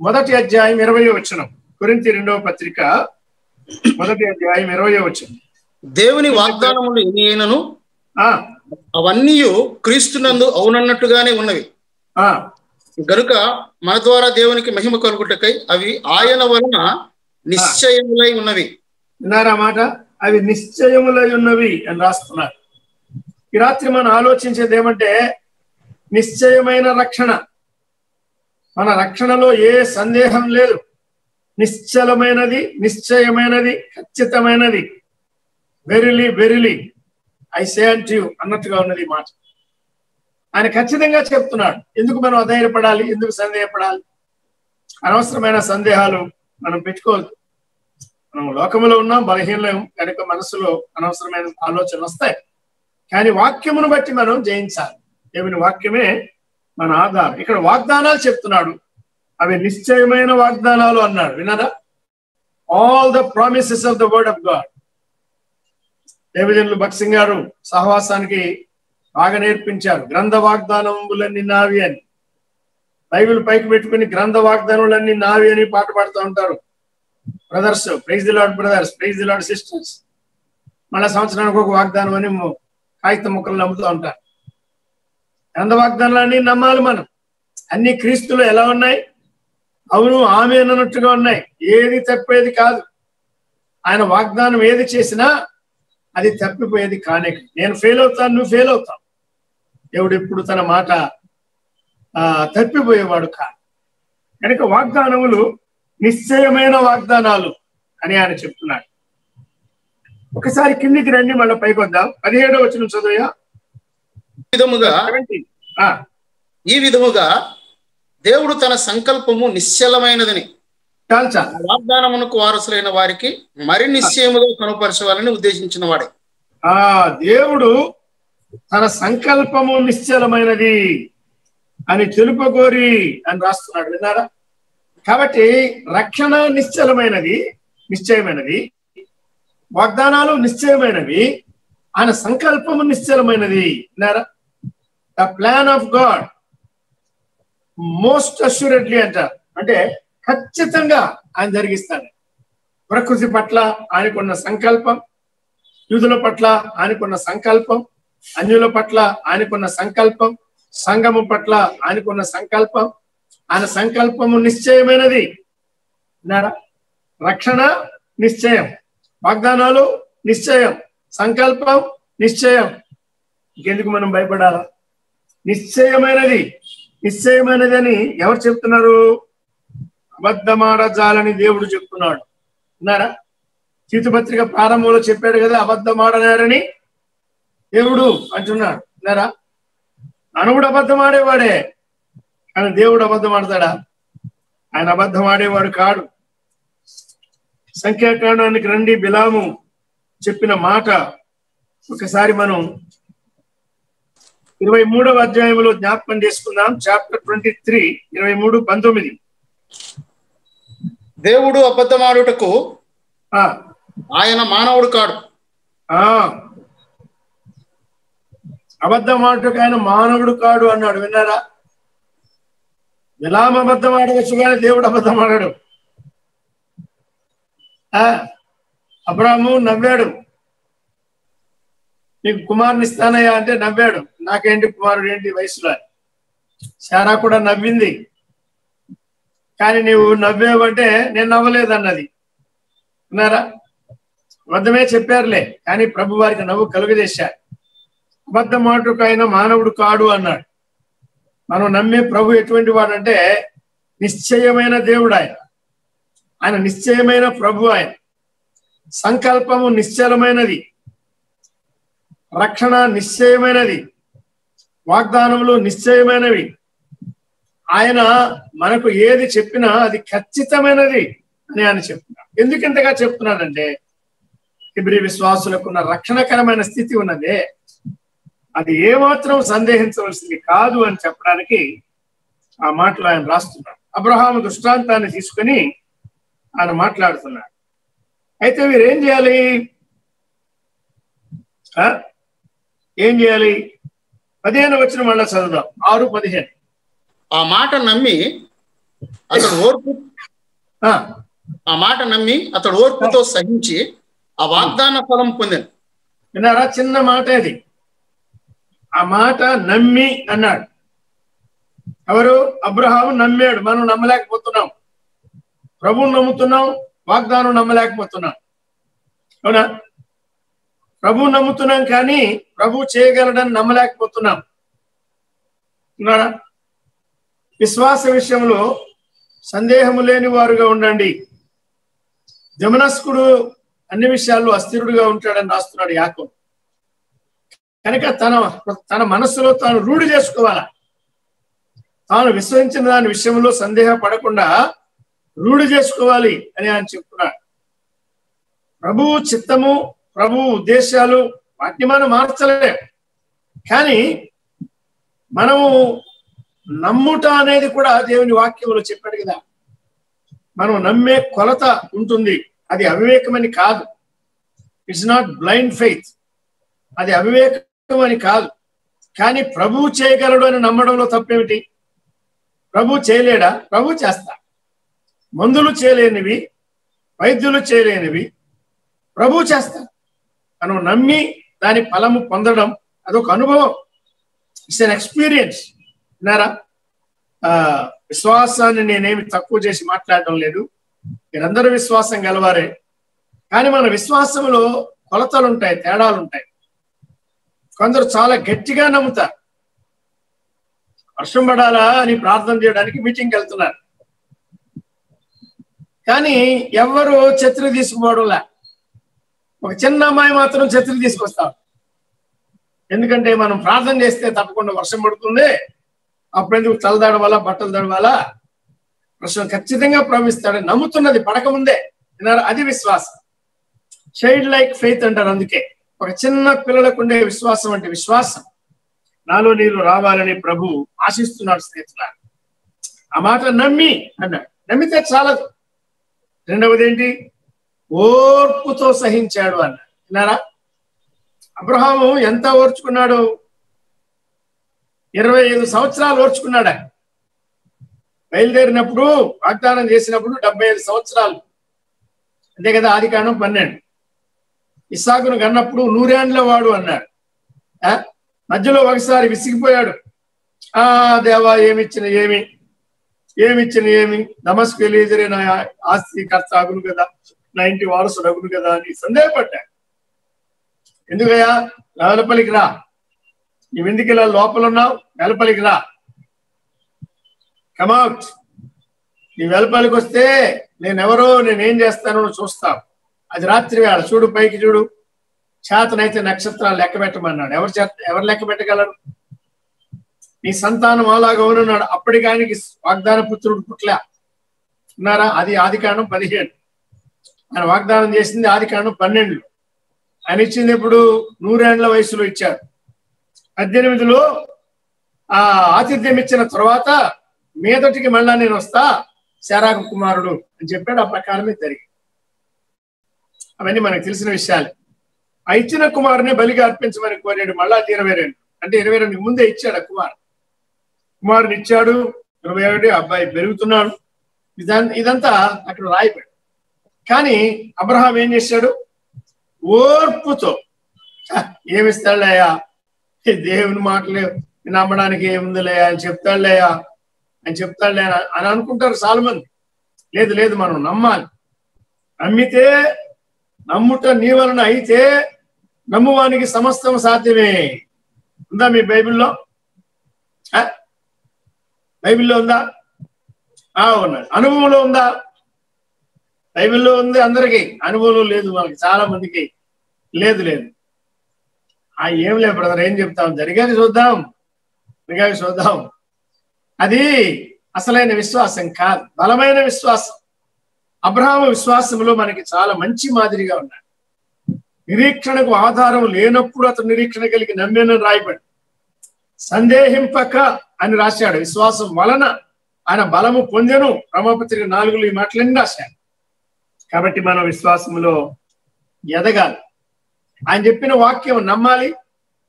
1వ అధ్యాయం 20వ వచనం. కొరింథీ 2వ పత్రిక 1వ అధ్యాయం 20వ వచనం. దేవుని వాగ్దానములు ఎన్ని అయినను అవన్నీ క్రీస్తునందు అవునన్నట్టుగానే ఉన్నవి గనుక మన ద్వారా దేవునికి మహిమ కలుగుటకై అవి ఆయన వలన నిశ్చయములై ఉన్నవి. విన్నారా మాట? అవి నిశ్చయములై ఉన్నవి అని రాస్తున్నారు. ఈ రాత్రి మనం ఆలోచించేది ఏమంటే నిశ్చయమైన రక్షణ. మన రక్షణలో ఏ సందేహం లేదు. నిశ్చలమైనది, నిశ్చయమైనది, ఖచ్చితమైనది. Verily verily I say unto you అన్నట్టుగా ఉన్నది మాట. ఆయన ఖచ్చితంగా చెప్తున్నాడు. ఎందుకు మనం అధైర్యపడాలి? ఎందుకు సందేహపడాలి? అనవసరమైన సందేహాలు మనం పెట్టుకోవద్దు. మనం లోకంలో ఉన్నాం, బలహీనం కనుక మనసులో అనవసరమైన ఆలోచనలు వస్తాయి. కానీ వాక్యమును బట్టి మనం జయించాలి. దేవుని వాక్యమే మన ఆధారం. ఇక్కడ వాగ్దానాలు చెప్తున్నాడు, అవి నిశ్చయమైన వాగ్దానాలు అన్నాడు. విన్నారా? All the promises of the word of God. దేవజనులు భక్త్ సింగ్ గారు సహవాసానికి బాగా నేర్పించారు. గ్రంథ వాగ్దానములన్నీ నావి అని. బైబిల్ పైకి పెట్టుకుని గ్రంథ వాగ్దానములన్నీ నావి అని పాట పాడుతూ ఉంటారు brothers. Praise the Lord brothers, praise the Lord sisters. మళ్ళా సంవత్సరానికి ఒక వాగ్దానం అని కాగిత ముక్కలు నమ్ముతూ ఉంటారు. గ్రంథ వాగ్దానాలన్నీ నమ్మాలి మనం. అన్ని క్రీస్తులు ఎలా ఉన్నాయి? అవును, ఆమె అన్నట్టుగా ఉన్నాయి. ఏది తప్పేది కాదు. ఆయన వాగ్దానం ఏది చేసినా అది తప్పిపోయేది కానే. నేను ఫెయిల్ అవుతాను, నువ్వు ఫెయిల్ అవుతావు. దేవుడు ఎప్పుడు తన మాట తప్పిపోయేవాడు కాదు. కనుక వాగ్దానములు నిశ్చయమైన వాగ్దానాలు అని ఆయన చెప్తున్నాడు. ఒకసారి కిందికి రండి, మళ్ళీ పైకి వద్దాం. 17వ వచనం చదువుయా. ఈ విధముగా దేవుడు తన సంకల్పము నిశ్చలమైనదని వాగ్దానమునకు వారసులైన వారికి మరి నిశ్చయముగా కనుపరచవాలని ఉద్దేశించిన వాడే. దేవుడు తన సంకల్పము నిశ్చలమైనది అని తెలుపగోరి అని రాస్తున్నాడు. విన్నారా? కాబట్టి రక్షణ నిశ్చలమైనది, నిశ్చయమైనది. వాగ్దానాలు నిశ్చయమైనవి. ఆయన సంకల్పము నిశ్చలమైనది. విన్నారా? The plan of God most assuredly అంటారు. అంటే ఖచ్చితంగా ఆయన జరిగిస్తాడు. ప్రకృతి పట్ల ఆయనకున్న సంకల్పం, యూదుల పట్ల ఆయనకున్న సంకల్పం, అన్యుల పట్ల ఆయనకున్న సంకల్పం, సంఘము పట్ల ఆయనకున్న సంకల్పం. ఆయన సంకల్పము నిశ్చయమైనది. విన్నారా? రక్షణ నిశ్చయం, వాగ్దానాలు నిశ్చయం, సంకల్పం నిశ్చయం. ఇంకెందుకు మనం భయపడాలా? నిశ్చయమైనది, నిశ్చయమైనది అని ఎవరు చెప్తున్నారు? అబద్ధమాడజాలని దేవుడు చెప్తున్నాడు. విన్నారా? తీతుపత్రిక ప్రారంభంలో చెప్పాడు కదా, అబద్ధమాడనారని దేవుడు అంటున్నాడు. విన్నారా? అనువుడు అబద్ధం ఆడేవాడే, కానీ దేవుడు అబద్ధం ఆడతాడా? ఆయన అబద్ధం ఆడేవాడు కాడు. సంఖ్యాకాండానికి రండి. బిలాము చెప్పిన మాట ఒకసారి మనం 23వ అధ్యాయంలో జ్ఞాపకం చేసుకుందాం. చాప్టర్ 23, 23, 19. దేవుడు అబద్ధమాడుటకు ఆయన మానవుడు కాడు. అబద్ధమాడుటకు ఆయన మానవుడు కాడు అన్నాడు. విన్నారా? బిలాము అబద్ధం ఆడవచ్చు కానీ దేవుడు అబద్ధం ఆడాడు. అబ్రాహాము నవ్వాడు, నీకు కుమారుని ఇస్తానయ్యా అంటే నవ్వాడు. నాకేంటి కుమారుడు ఏంటి వయసులో? శారా కూడా నవ్వింది, కానీ నీవు నవ్వేవంటే నేను నవ్వలేదన్నది. విన్నారా? అబద్ధమే చెప్పారులే, కానీ ప్రభు వారికి నవ్వు కలుగజేశారు. అబద్ధం మాటకు ఆయన మానవుడు కాడు అన్నాడు. మనం నమ్మే ప్రభు ఎటువంటి వాడంటే నిశ్చయమైన దేవుడు ఆయన. ఆయన నిశ్చయమైన ప్రభు. ఆయన సంకల్పము నిశ్చలమైనది, రక్షణ నిశ్చయమైనది, వాగ్దానములు నిశ్చయమైనవి. ఆయన మనకు ఏది చెప్పినా అది ఖచ్చితమైనది అని ఆయన చెప్తున్నాడు. ఎందుకు ఇంతగా చెప్తున్నాడంటే హెబ్రీ విశ్వాసులకున్న రక్షణకరమైన స్థితి ఉన్నదే, అది ఏమాత్రం సందేహించవలసింది కాదు అని చెప్పడానికి ఆ మాటలు ఆయన రాస్తున్నాడు. అబ్రహాము దృష్టాంతాన్ని తీసుకుని ఆయన మాట్లాడుతున్నాడు. అయితే మీరు ఏం చేయాలి? ఏం చేయాలి? 15వ వచనం మళ్ళా చదువుదాం. 6:15. ఆ మాట నమ్మి అతడు ఓర్పుతో సహించి ఆ వాగ్దాన ఫలం పొందాను. విన్నారా? చిన్న మాట ఇది. ఆ మాట నమ్మి అన్నాడు. ఎవరు? అబ్రహాము నమ్మాడు. మనం నమ్మలేకపోతున్నాం. ప్రభువుని నమ్ముతున్నాం, వాగ్దానం నమ్మలేకపోతున్నాం. అవునా? ప్రభు నమ్ముతున్నాం కానీ ప్రభు చేయగలడని నమ్మలేకపోతున్నాం. విశ్వాస విషయంలో సందేహము లేని వారుగా ఉండండి. దమస్కుడు అన్ని విషయాల్లో అస్థిరుడుగా ఉంటాడని రాస్తున్నాడు యాకోబు. కనుక తన మనస్సులో తాను రూఢి చేసుకోవాలా. తాను విశ్వసించిన దాని విషయంలో సందేహపడకుండా రూఢి చేసుకోవాలి అని ఆయన చెప్తున్నాడు. ప్రభువు చిత్తము, ప్రభువు ఉద్దేశాలు వాటిని మనం మార్చలేం. కానీ మనము నమ్ముట అనేది కూడా దేవుని వాక్యంలో చెప్పాడు కదా. మనం నమ్మే కొలత ఉంటుంది. అది అవివేకమని కాదు. It's not blind faith. అది అవివేకం అని కాదు. కానీ ప్రభువు చేయగలడు అని నమ్మడంలో తప్పేమిటి? ప్రభు చేయలేడా? ప్రభు చేస్తా. మందులు చేయలేనివి, వైద్యులు చేయలేనివి ప్రభు చేస్తా. మనం నమ్మి దాని ఫలము పొందడం అదొక అనుభవం. It's an experience. విన్నారా? విశ్వాసాన్ని నేనేమి తక్కువ చేసి మాట్లాడడం లేదు. మీరందరూ విశ్వాసం గలవారే. కానీ మన విశ్వాసంలో కొలతలు ఉంటాయి, తేడాలు ఉంటాయి. కొందరు చాలా గట్టిగా నమ్ముతారు. వర్షం పడాలా అని ప్రార్థన చేయడానికి మీటింగ్కి వెళ్తున్నారు. కానీ ఎవరు ఛత్రి తీసుకుపోవడంలా. ఒక చిన్న అమ్మాయి మాత్రం ఛత్రి తీసుకొస్తారు. ఎందుకంటే మనం ప్రార్థన చేస్తే తప్పకుండా వర్షం పడుతుంది. అప్పుడెందుకు తలదాడవాలా, బట్టలు దడవాలా? వర్షం ఖచ్చితంగా ప్రవహిస్తాడని నమ్ముతున్నది పడకముందే. అది విశ్వాసం. చైల్డ్ లైక్ ఫెయిత్ అంటారు. అందుకే ఒక చిన్న పిల్లలకు ఉండే విశ్వాసం అంటే విశ్వాసం. నాలో నీరు రావాలని ప్రభు ఆశిస్తున్నాడు స్నేహితులారా. ఆ మాట నమ్మి అన్నాడు. నమ్మితే చాలదు. రెండవది ఏంటి? ఓర్పుతో సహించాడు అన్నాడు. విన్నారా? అబ్రహాము ఎంత ఓర్చుకున్నాడు? 25 సంవత్సరాలు ఓర్చుకున్నాడు. బయలుదేరినప్పుడు, వాగ్దానం చేసినప్పుడు 75 సంవత్సరాలు. అంతే కదా? ఆదికాండం 12. ఇస్సాకును కన్నప్పుడు 100 ఏండ్ల వాడు అన్నాడు. మధ్యలో ఒకసారి విసిగిపోయాడు. దేవా ఏమిచ్చిన ఏమి దమస్కు ఎలీజరే నా ఆస్తి కర్త అగును కదా, నా ఇంటి వారసుడు అగును కదా అని సందేహపడ్డాడు. ఎందుకయ్యా? వెలపలికి రా. నువ్వెందుకు ఇలా లోపల ఉన్నావు? వెలపలికి రా. కమౌట్. నీ వెలపలికి వస్తే నేనెవరో, నేనేం చేస్తానో చూస్తావు. అది రాత్రి వేళ. చూడు, పైకి చూడు. చేతనైతే నక్షత్రాలు లెక్క పెట్టమన్నాడు. ఎవరు లెక్క పెట్టగలరు? నీ సంతానం అలాగా ఉన్నాడు. అప్పటికి ఆయనకి వాగ్దాన పుత్రుడు పుట్లా. ఉన్నారా? అది ఆదికాండం 15. ఆయన వాగ్దానం చేసింది ఆదికాండం 12. ఆయన ఇచ్చింది ఎప్పుడు? 100 ఏండ్ల వయసులో ఇచ్చాడు. 18లో ఆతిథ్యం ఇచ్చిన తర్వాత మీదటికి మళ్ళా నేను వస్తా, శారాకు కుమారుడు అని చెప్పాడు. ఆ ప్రకారమే జరిగింది. అవన్నీ మనకు తెలిసిన విషయాలు. ఆ ఇచ్చిన కుమారుని బలిగా అర్పించమని కోరాడు. మళ్ళా 22 అంటే 22 ముందే ఇచ్చాడు. ఆ కుమారుని ఇచ్చాడు. 21 అబ్బాయి పెరుగుతున్నాడు. ఇదంతా అక్కడ రాయబడి. కానీ అబ్రహాం ఏం చేశాడు? ఓర్పుతో ఏమిస్తాడులేయా, దేవుని మాటలే నమ్మడానికి ఏముందిలేయా అని చెప్తాడులేయా అని అనుకుంటారు చాలా మంది. లేదు, మనం నమ్మాలి. నమ్మితే, నమ్ముట నీ వలన అయితే నమ్మువానికి సమస్తం సాధ్యమే. ఉందా మీ బైబిల్లో? బైబిల్లో ఉందా? ఉన్నది. అనుభవంలో ఉందా? బైబిల్లో ఉంది అందరికీ. అనుభవం లేదు వాళ్ళకి, చాలా మందికి లేదు. ఏం లేదు బ్రదర్, ఏం చెప్తాం? జరిగాక చూద్దాం. అది అసలైన విశ్వాసం కాదు, బలమైన విశ్వాసం. అబ్రహాము విశ్వాసంలో మనకి చాలా మంచి మాదిరిగా ఉన్నాడు. నిరీక్షణకు ఆధారం లేనప్పుడు అతను నిరీక్షణ కలిగి నమ్మేనని రాయబడి, సందేహింపక అని రాశాడు. విశ్వాసం వలన ఆయన బలము పొందెను. రోమాపత్రిక 4 ఈ మాటలన్నీ రాశాడు. కాబట్టి మనం విశ్వాసంలో ఎదగాలి. ఆయన చెప్పిన వాక్యం నమ్మాలి,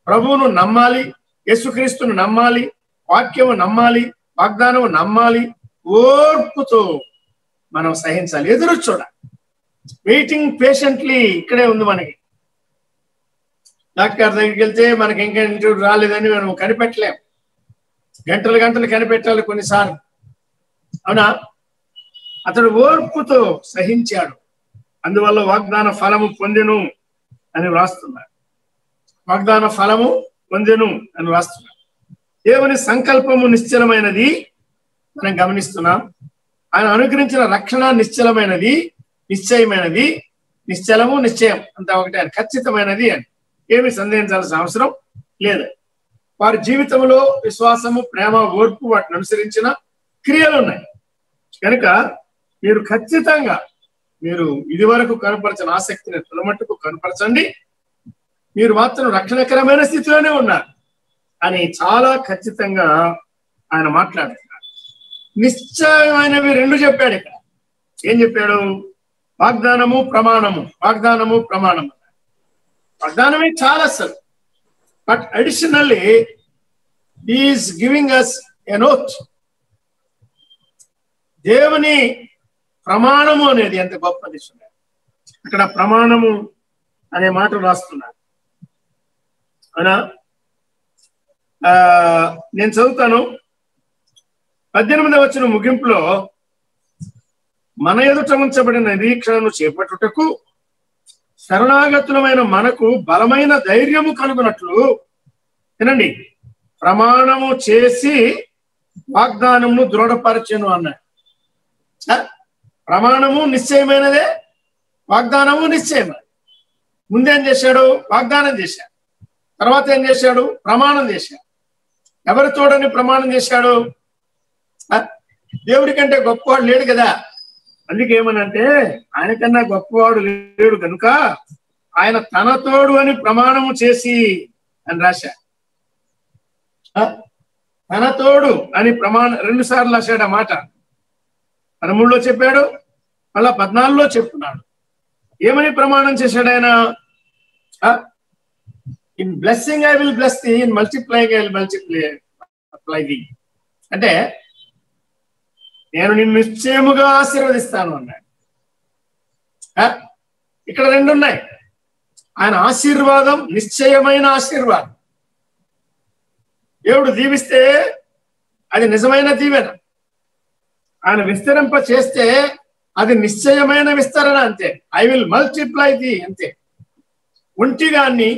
ప్రభువును నమ్మాలి, యేసుక్రీస్తును నమ్మాలి, వాక్యము నమ్మాలి, వాగ్దానము నమ్మాలి. ఓర్పుతో మనం సహించాలి, ఎదురు చూడాలి. వెయిటింగ్ పేషెంట్లీ ఇక్కడే ఉంది మనకి. డాక్టర్ దగ్గరికి వెళ్తే మనకి ఇంకా ఇంటర్వ్యూ రాలేదని మనం కనిపెట్టలేం. గంటలు కనిపెట్టాలి కొన్నిసార్లు. అవునా? అతడు ఓర్పుతో సహించాడు. అందువల్ల వాగ్దాన ఫలము పొందెను అని వ్రాస్తున్నాడు. వాగ్దాన ఫలము పొందెను అని వ్రాస్తున్నాడు. దేవుని సంకల్పము నిశ్చలమైనది, మనం గమనిస్తున్నాం. ఆయన అనుగ్రహించిన రక్షణ నిశ్చలమైనది, నిశ్చయమైనది, నిశ్చలము నిశ్చయం అంతా ఒకటే అని, ఖచ్చితమైనది అని ఏమి సందేహించాల్సిన అవసరం లేదు. వారి జీవితంలో విశ్వాసము, ప్రేమ, ఓర్పు వాటిని అనుసరించిన క్రియలు ఉన్నాయి కనుక మీరు ఖచ్చితంగా మీరు ఇది వరకు కనపరచిన ఆసక్తిని తులమట్టుకు కనపరచండి. మీరు మాత్రం రక్షణకరమైన స్థితిలోనే ఉన్నారు అని చాలా ఖచ్చితంగా ఆయన మాట్లాడుతున్నారు. నిశ్చయమైనవి రెండు చెప్పాడు ఇక్కడ. ఏం చెప్పాడు? వాగ్దానము, ప్రమాణము. వాగ్దానము, ప్రమాణము. వాగ్దానమే చాలా అసలు. But additionally is giving us an oath. దేవుని ప్రమాణము అనేది ఎంత గొప్పది. అక్కడ ప్రమాణము అనే మాట రాస్తున్నారు. అవునా? నేను చదువుతాను. 18వ వచనం ముగింపులో, మన ఎదుట ఉంచబడిన నిరీక్షణను చేపట్టుటకు శరణాగతులమైన మనకు బలమైన ధైర్యము కలుగునట్లు వినండి, ప్రమాణము చేసి వాగ్దానమును దృఢపరచెను అన్నాడు. ప్రమాణము నిశ్చయమైనదే, వాగ్దానము నిశ్చయమైనది. ముందేం చేశాడు? వాగ్దానం చేశాడు. తర్వాత ఏం చేశాడు? ప్రమాణం చేశాడు. ఎవరి తోడని ప్రమాణం చేశాడు? దేవుడి కంటే గొప్పవాడు లేడు కదా. అందుకే ఏమనంటే, ఆయనకన్నా గొప్పవాడు లేడు కనుక ఆయన తన తోడు అని ప్రమాణము చేసి అని రాశాడు. తన తోడు అని ప్రమాణం 2 సార్లు రాశాడు. ఆ మాట 13లో చెప్పాడు, మళ్ళా 14లో చెప్తున్నాడు. ఏమని ప్రమాణం చేశాడు ఆయన? In blessing I will bless the, in multiplying I will multiply the. అంటే నేను నిన్ను నిశ్చయముగా ఆశీర్వదిస్తాను అన్నాడు. ఇక్కడ 2 ఉన్నాయి. ఆయన ఆశీర్వాదం నిశ్చయమైన ఆశీర్వాదం. దేవుడు దీవిస్తే అది నిజమైన దీవెన. ఆయన విస్తరింప చేస్తే అది నిశ్చయమైన విస్తరణ అంతే. ఐ విల్ మల్టిప్లై ది అంతే. ఒంటిగాన్ని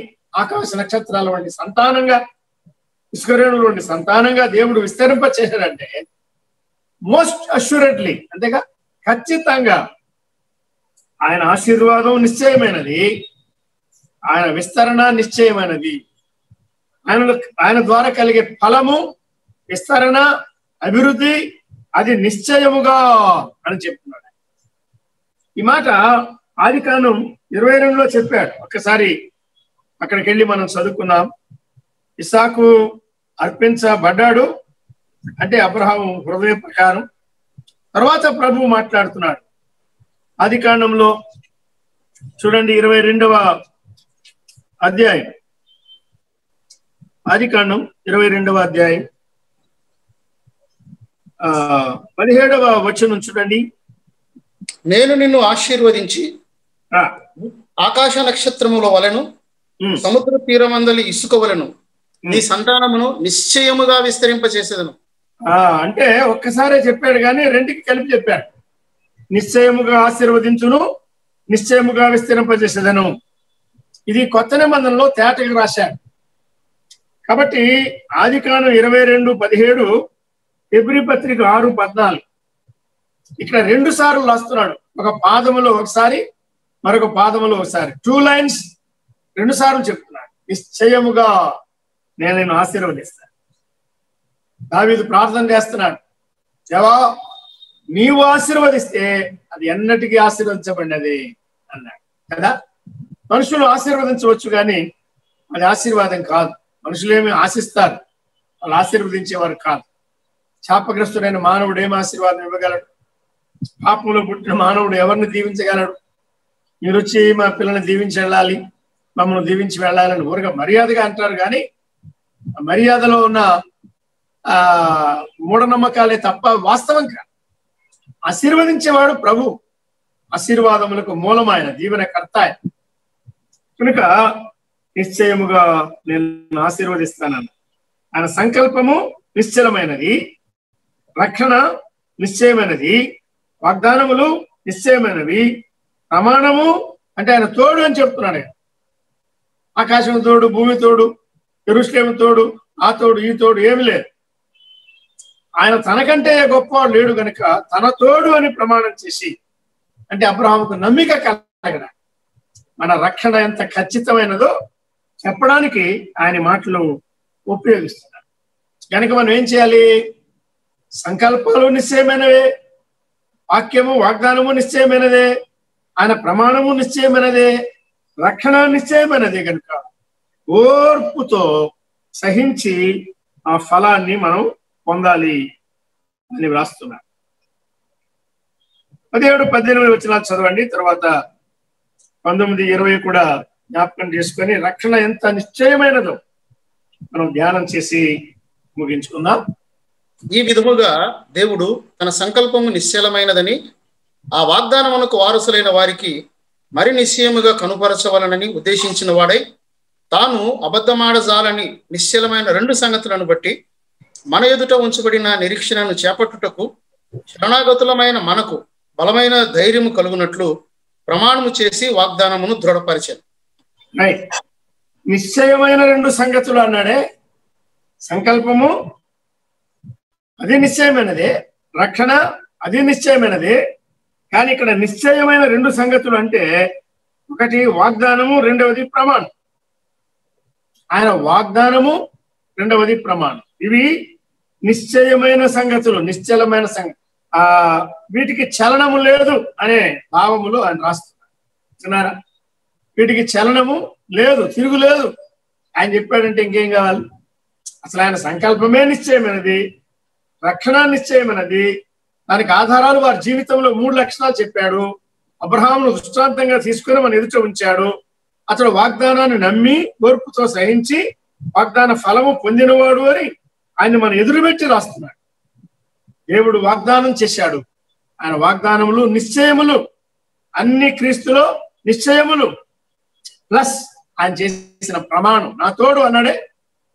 ఆకాశ నక్షత్రాల వంటి సంతానంగా, ఇసుకరేణుల వంటి సంతానంగా దేవుడు విస్తరింప చేశాడంటే మోస్ట్ అష్యూరెడ్లీ, అంతేగా ఖచ్చితంగా ఆయన ఆశీర్వాదం నిశ్చయమైనది, ఆయన విస్తరణ నిశ్చయమైనది. ఆయన ద్వారా కలిగే ఫలము, విస్తరణ, అభివృద్ధి అది నిశ్చయముగా అని చెప్తున్నాడు. ఈ మాట ఆదికాండం 22లో చెప్పాడు. ఒక్కసారి అక్కడికి వెళ్ళి మనం చదువుకున్నాం. ఇస్సాకు అర్పించబడ్డాడు అంటే అబ్రహాము హృదయ ప్రకారం. తర్వాత ప్రభువు మాట్లాడుతున్నాడు. ఆదికాండంలో చూడండి 22వ అధ్యాయం. ఆదికాండం 22వ అధ్యాయం 17వ వచనం చూడండి. నేను నిన్ను ఆశీర్వదించి ఆకాశ నక్షత్రముల వలెను సముద్ర తీరమందలి ఇసుక వలెను నీ సంతానమును నిశ్చయముగా విస్తరింపచేసేదను. అంటే ఒక్కసారే చెప్పాడు కానీ రెండుకి కలిపి చెప్పాడు. నిశ్చయముగా ఆశీర్వదించును, నిశ్చయముగా విస్తరింపజేసేదను. ఇది కొత్త నిబంధనలో తేటగా రాశాడు. కాబట్టి ఆదికాండం 22:17, హెబ్రీ పత్రిక 6:14 ఇక్కడ 2 సార్లు రాస్తున్నాడు. ఒక పాదములో ఒకసారి, మరొక పాదములో ఒకసారి. 2 లైన్స్ 2 సార్లు చెప్తున్నాడు. నిశ్చయముగా నేను నిన్ను ఆశీర్వదిస్తాను. దావీదు ప్రార్థన చేస్తున్నాడు, దేవా నీవు ఆశీర్వదిస్తే అది ఎన్నటికీ ఆశీర్వదించబడినది అన్నాడు కదా. మనుషులు ఆశీర్వదించవచ్చు కానీ అది ఆశీర్వాదం కాదు. మనుషులేమి ఆశిస్తారు, వాళ్ళు ఆశీర్వదించేవారు కాదు. శాపగ్రస్తుడైన మానవుడు ఏం ఆశీర్వాదం ఇవ్వగలడు? పాపంలో పుట్టిన మానవుడు ఎవరిని దీవించగలడు? మీరు వచ్చి మా పిల్లల్ని దీవించి వెళ్ళాలి, మమ్మల్ని దీవించి వెళ్ళాలని ఊరగా మర్యాదగా అంటారు కానీ మర్యాదలో ఉన్న మూఢనమ్మకాలే తప్ప వాస్తవం కాదు. ఆశీర్వదించేవాడు ప్రభు, ఆశీర్వాదములకు మూలం ఆయన, దీవెనకర్త ఆయన. కనుక నిశ్చయముగా నేను ఆశీర్వదిస్తానన్న ఆయన సంకల్పము నిశ్చలమైనది, రక్షణ నిశ్చయమైనది, వాగ్దానములు నిశ్చయమైనవి, ప్రమాణము అంటే ఆయన తోడు అని చెప్తున్నాడు. ఆకాశం తోడు, భూమి తోడు, యెరూషలేము తోడు, ఆ తోడు ఈ తోడు ఏమి లేదు. ఆయన తనకంటే గొప్పవాడు లేడు గనుక తన తోడు అని ప్రమాణం చేసి, అంటే అబ్రహాముకు నమ్మిక కలగడం, మన రక్షణ ఎంత ఖచ్చితమైనదో చెప్పడానికి ఆయన మాటలు ఉపయోగిస్తున్నారు. కనుక మనం ఏం చేయాలి? సంకల్పాలు నిశ్చయమైనవే, వాక్యము వాగ్దానము నిశ్చయమైనదే, ఆయన ప్రమాణము నిశ్చయమైనదే, రక్షణ నిశ్చయమైనదే. కనుక ఓర్పుతో సహించి ఆ ఫలాన్ని మనం పొందాలి అని వ్రాస్తున్నారు. 17-18 వచనాలు చదవండి. తర్వాత 19-20 కూడా జ్ఞాపకం చేసుకొని రక్షణ ఎంత నిశ్చయమైనదో మనం ధ్యానం చేసి ముగించుకుందాం. ఈ విధముగా దేవుడు తన సంకల్పము నిశ్చలమైనదని, ఆ వాగ్దానమునకు వారసులైన వారికి మరి నిశ్చయముగా కనుపరచవలనని ఉద్దేశించిన వాడై, తాను అబద్ధమాడజాలని నిశ్చలమైన 2 సంగతులను బట్టి మన ఎదుట ఉంచబడిన నిరీక్షణను చేపట్టుటకు శరణాగతులమైన మనకు బలమైన ధైర్యము కలుగునట్లు ప్రమాణము చేసి వాగ్దానమును దృఢపరిచాను. నిశ్చయమైన 2 సంగతులు అన్నాడే. సంకల్పము అది నిశ్చయమైనదే, రక్షణ అది నిశ్చయమైనదే. కానీ ఇక్కడ నిశ్చయమైన 2 సంగతులు అంటే, ఒకటి వాగ్దానము, రెండవది ప్రమాణం. ఆయన వాగ్దానము, రెండవది ప్రమాణం. ఇవి నిశ్చయమైన సంగతులు, నిశ్చలమైన సంగతి. వీటికి చలనము లేదు అనే భావములు ఆయన రాస్తున్నారు. వీటికి చలనము లేదు, తిరుగులేదు. ఆయన చెప్పాడంటే ఇంకేం కావాలి? అసలు ఆయన సంకల్పమే నిశ్చయమైనది, రక్షణ నిశ్చయమైనది. దానికి ఆధారాలు వారి జీవితంలో 3 లక్షణాలు చెప్పాడు. అబ్రహామును దృష్టాంతంగా తీసుకుని మన ఎదుట ఉంచాడు. అతడు వాగ్దానాన్ని నమ్మి ఓర్పుతో సహించి వాగ్దాన ఫలము పొందినవాడు అని ఆయన మన ఎదురుపెట్టి రాస్తున్నాడు. దేవుడు వాగ్దానం చేశాడు. ఆయన వాగ్దానములు నిశ్చయములు, అన్ని క్రీస్తులో నిశ్చయములు, ప్లస్ ఆయన చేసిన ప్రమాణం. నా తోడు అన్నాడే,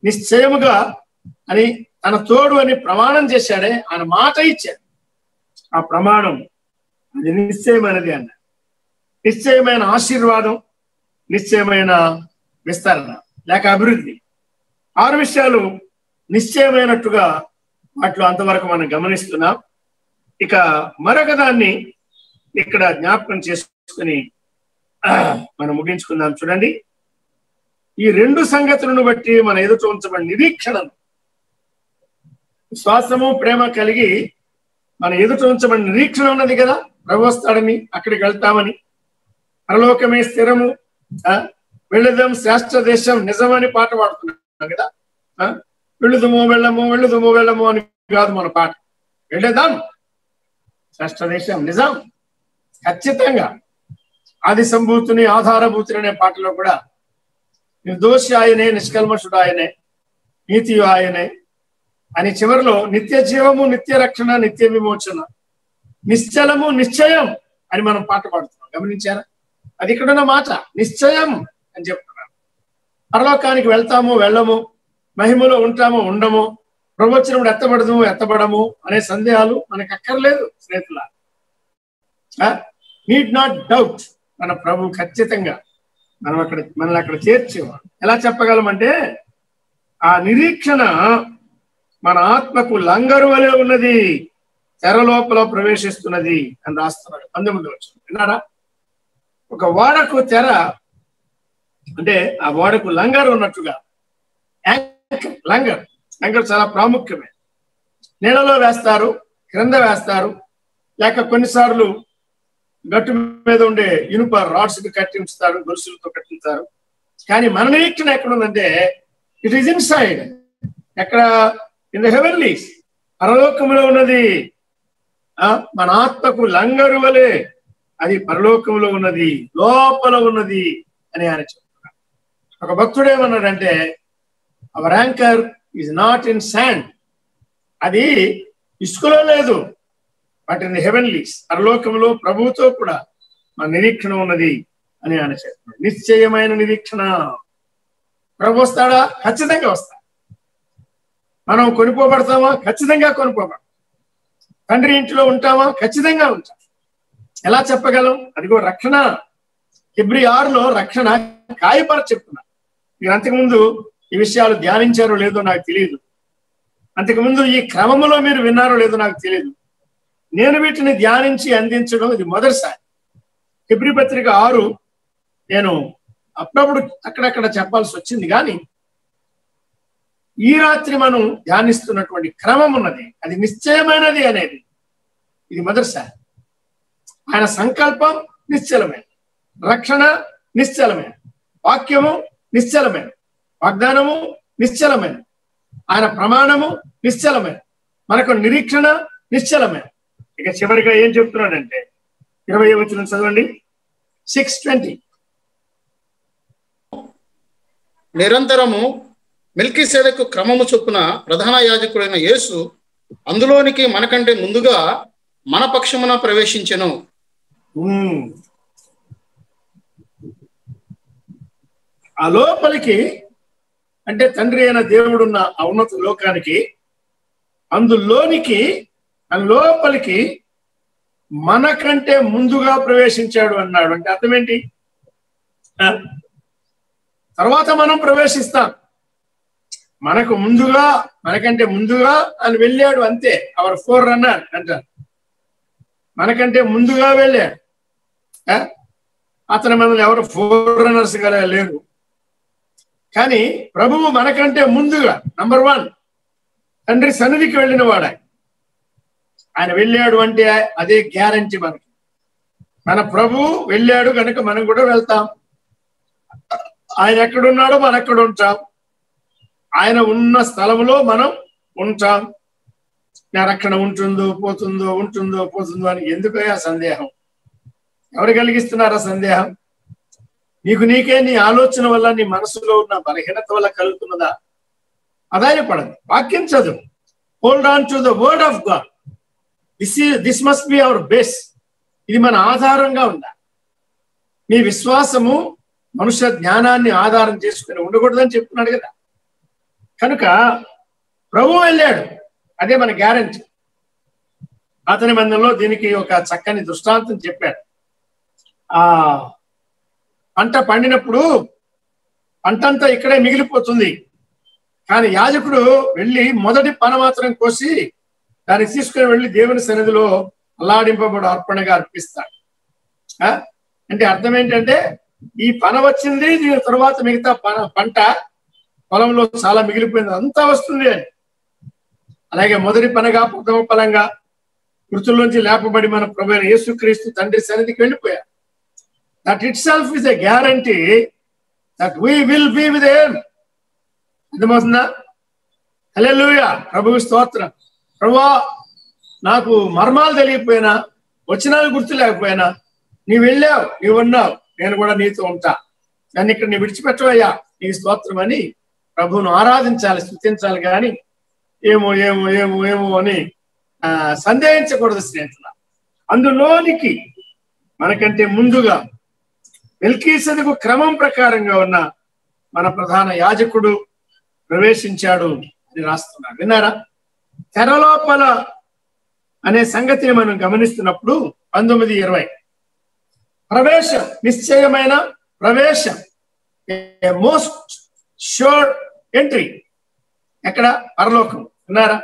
నిశ్చయముగా అని తన తోడు అని ప్రమాణం చేశాడే, ఆయన మాట ఇచ్చాడు. ఆ ప్రమాణం అది నిశ్చయమైనది అన్నాడు. నిశ్చయమైన ఆశీర్వాదం, నిశ్చయమైన విస్తరణ లేక అభివృద్ధి, 6 విషయాలు నిశ్చయమైనట్టుగా వాటిలో అంతవరకు మనం గమనిస్తున్నాం. ఇక మరొక దాన్ని ఇక్కడ జ్ఞాపకం చేసుకుని మనం ముగించుకుందాం. చూడండి, ఈ 2 సంగతులను బట్టి మన ఎదుట ఉంచబడిన నిరీక్షణను, విశ్వాసము ప్రేమ కలిగి మన ఎదుట ఉంచబడిన నిరీక్షణ ఉన్నది కదా. ప్రభు వస్తాడని, అక్కడికి వెళ్తామని, పరలోకమే స్థిరము, వెళ్ళదాం శ్రేష్ఠ దేశం నిజమని పాట పాడుతున్నాం కదా. వెళ్ళుదుము వెళ్ళము, వెళ్ళుదుము వెళ్ళము అని కాదు మన పాట. వెళ్ళేదాం శ్రేష్ఠ దేశం నిజం, ఖచ్చితంగా. ఆది సంభూతిని ఆధారభూతిని అనే పాటలో కూడా నిర్దోషి ఆయనే, నిష్కల్మషుడు ఆయనే, నీతి ఆయనే అని చివరిలో నిత్య జీవము, నిత్య రక్షణ, నిత్య విమోచన, నిశ్చలము, నిశ్చయం అని మనం పాట పాడుతున్నాం. గమనించారా? అది ఇక్కడున్న మాట, నిశ్చయం అని చెప్తున్నారు. పరలోకానికి వెళ్తాము వెళ్ళము, మహిమలో ఉంటాము ఉండము, ప్రవచనముడు ఎత్తబడదు ఎత్తబడము అనే సందేహాలు మనకు అక్కర్లేదు స్నేహితుల. నీడ్ నాట్ డౌట్, మన ప్రభు ఖచ్చితంగా మనల్ని అక్కడ చేర్చేవాడు. ఎలా చెప్పగలమంటే, ఆ నిరీక్షణ మన ఆత్మకు లంగరు వలె ఉన్నది, తెర లోపల ప్రవేశిస్తున్నది అని రాస్తున్నాడు. 19 వచనం విన్నారా? ఒక ఓడకు తెర అంటే ఆ ఓడకు లంగరు ఉన్నట్టుగా, లంగర్ చాలా ప్రాముఖ్యమే. నీళ్ళలో వేస్తారు, క్రింద వేస్తారు, లేక కొన్నిసార్లు గట్టు మీద ఉండే ఇనుప రాడ్స్ కి కట్టి ఉంచుతారు, గొలుసులతో కట్టించారు. కానీ మన నిరీక్షణ ఎక్కడ ఉందంటే, ఇట్ ఈస్ ఇన్సైడ్. ఎక్కడ? ఇన్ ద హెవెన్లీస్, పరలోకములో ఉన్నది. మన ఆత్మకు లంగరు వలె అది పరలోకంలో ఉన్నది, లోపల ఉన్నది అని ఆయన చెప్తున్నారు. ఒక భక్తుడు ఏమన్నాడంటే, our anchor is not in sand, అది ఇసుకలో లేదు, బట్ ఇన్ ది హెవెన్లీస్, పరలోకంలో ప్రభువుతో కూడా మన నిరీక్షణ ఉన్నది అని ఆయన చెప్తున్నాడు. నిశ్చయమైన నిరీక్షణ. ప్రభు వస్తాడా? ఖచ్చితంగా వస్తాడు. మనం కొనుక్కోబడతామా? ఖచ్చితంగా కొనుక్కోబడతాం. తండ్రి ఇంటిలో ఉంటామా? ఖచ్చితంగా ఉంటాం. ఎలా చెప్పగలం? అదిగో రక్షణ. హెబ్రీ 6లో రక్షణ కాయపర చెప్తున్నా. మీరు అంతకుముందు ఈ విషయాలు ధ్యానించారో లేదో నాకు తెలియదు. అంతకుముందు ఈ క్రమములో మీరు విన్నారో లేదో నాకు తెలియదు. నేను వీటిని ధ్యానించి అందించడం ఇది మొదటిసారి. హెబ్రీ పత్రిక 6 నేను అప్పుడప్పుడు అక్కడక్కడ చెప్పాల్సి వచ్చింది, కానీ ఈ రాత్రి మనం ధ్యానిస్తున్నటువంటి క్రమం ఉన్నది, అది నిశ్చయమైనది అనేది ఇది మొదటిసారి. ఆయన సంకల్పం నిశ్చలమైన, రక్షణ నిశ్చలమైన, వాక్యము నిశ్చలమైన, వాగ్దానము నిశ్చలమైన, ఆయన ప్రమాణము నిశ్చలమైన, మనకు నిరీక్షణ నిశ్చలమైన. ఇక చివరిగా ఏం చెప్తున్నాడంటే 20వ వచనం చదవండి. 6:20 నిరంతరము మెల్కీసెదెకు క్రమము చొప్పున ప్రధాన యాజకుడైన యేసు అందులోనికి మనకంటే ముందుగా మన పక్షమున ప్రవేశించెను. ఆ లోపలికి అంటే తండ్రి అయిన దేవుడున్న ఉన్నత లోకానికి, అందులోనికి లోపలికి మనకంటే ముందుగా ప్రవేశించాడు అన్నాడు. అంటే అర్థం ఏంటి? తర్వాత మనం ప్రవేశిస్తాం. మనకు ముందుగా, మనకంటే ముందుగా అని వెళ్ళాడు అంతే. అవర్ ఫోర్ రన్నర్ అంటారు. మనకంటే ముందుగా వెళ్ళాడు. అతని మనల్ని ఎవరు ఫోర్ రన్నర్స్ గా లేరు. కానీ ప్రభువు మనకంటే ముందుగా నంబర్ 1 తండ్రి సన్నిధికి వెళ్ళిన వాడు ఆయన వెళ్ళాడు అంటే అదే గ్యారంటీ మనకి. మన ప్రభువు వెళ్ళాడు కనుక మనం కూడా వెళ్తాం. ఆయన ఎక్కడున్నాడో మనం ఎక్కడ ఉంటాం. ఆయన ఉన్న స్థలంలో మనం ఉంటాం. నా రక్షణ ఉంటుందో పోతుందో, ఉంటుందో పోతుందో అని ఎందుకయ్యా సందేహం? ఎవరు కలిగిస్తున్నారా సందేహం? నీకే నీ ఆలోచన వల్ల, నీ మనసులో ఉన్న బలహీనత వల్ల కలుగుతున్నదా? అదాయపడదు. వాక్యం చదువు. Hold on to the word of God. This must be our base. ఇది మన ఆధారంగా ఉందా? మీ విశ్వాసము మనుష్య జ్ఞానాన్ని ఆధారం చేసుకుని ఉండకూడదని చెప్తున్నాడు కదా. కనుక ప్రభు వెళ్ళాడు, అదే మన గ్యారెంటీ. అతని మందంలో దీనికి ఒక చక్కని దృష్టాంతం చెప్పాడు. పంట పండినప్పుడు పంటంతా ఇక్కడే మిగిలిపోతుంది, కానీ యాజకుడు వెళ్ళి మొదటి పన మాత్రం కోసి దాన్ని తీసుకుని వెళ్ళి దేవుని సన్నిధిలో అల్లాడింపబడు అర్పణగా అర్పిస్తాడు. అంటే అర్థం ఏంటంటే ఈ పన వచ్చింది, దీని తర్వాత మిగతా పంట పొలంలో చాలా మిగిలిపోయింది, అంతా వస్తుంది అని. అలాగే మొదటి పనగా, ప్రథమ ఫలంగా మృతుల్లోంచి లేపబడి మన ప్రభు అయిన యేసుక్రీస్తు తండ్రి సన్నిధికి వెళ్ళిపోయారు. That itself is a guarantee that we will be with him. అర్థమవుతుందా? హల్లెలూయా, ప్రభువు స్తోత్రం. ప్రభువా, నాకు మర్మాలు తెలియకపోయినా, వచనాలు గుర్తు లేకపోయినా, నీవు వెళ్ళావు, నీవు ఉన్నావు, నేను కూడా నీతో ఉంటా, నన్ను ఇక్కడ నీ విడిచిపెట్టవయ్యా, నీకు స్తోత్రం అని ప్రభువును ఆరాధించాలి, స్తుతించాలి. కానీ ఏమో ఏమో ఏమో ఏమో అని సందేహించకూడదు స్నేహితుల. అందులోనికి మనకంటే ముందుగా మెల్కీసెదెకు క్రమం ప్రకారంగా ఉన్న మన ప్రధాన యాజకుడు ప్రవేశించాడు అని రాస్తున్నాడు. విన్నారా? తెరలోపల అనే సంగతిని మనం గమనిస్తున్నప్పుడు 19:20 ప్రవేశం, నిశ్చయమైన ప్రవేశం, మోస్ట్ ష్యూర్ ఎంట్రీ. ఎక్కడ? పరలోకం. విన్నారా?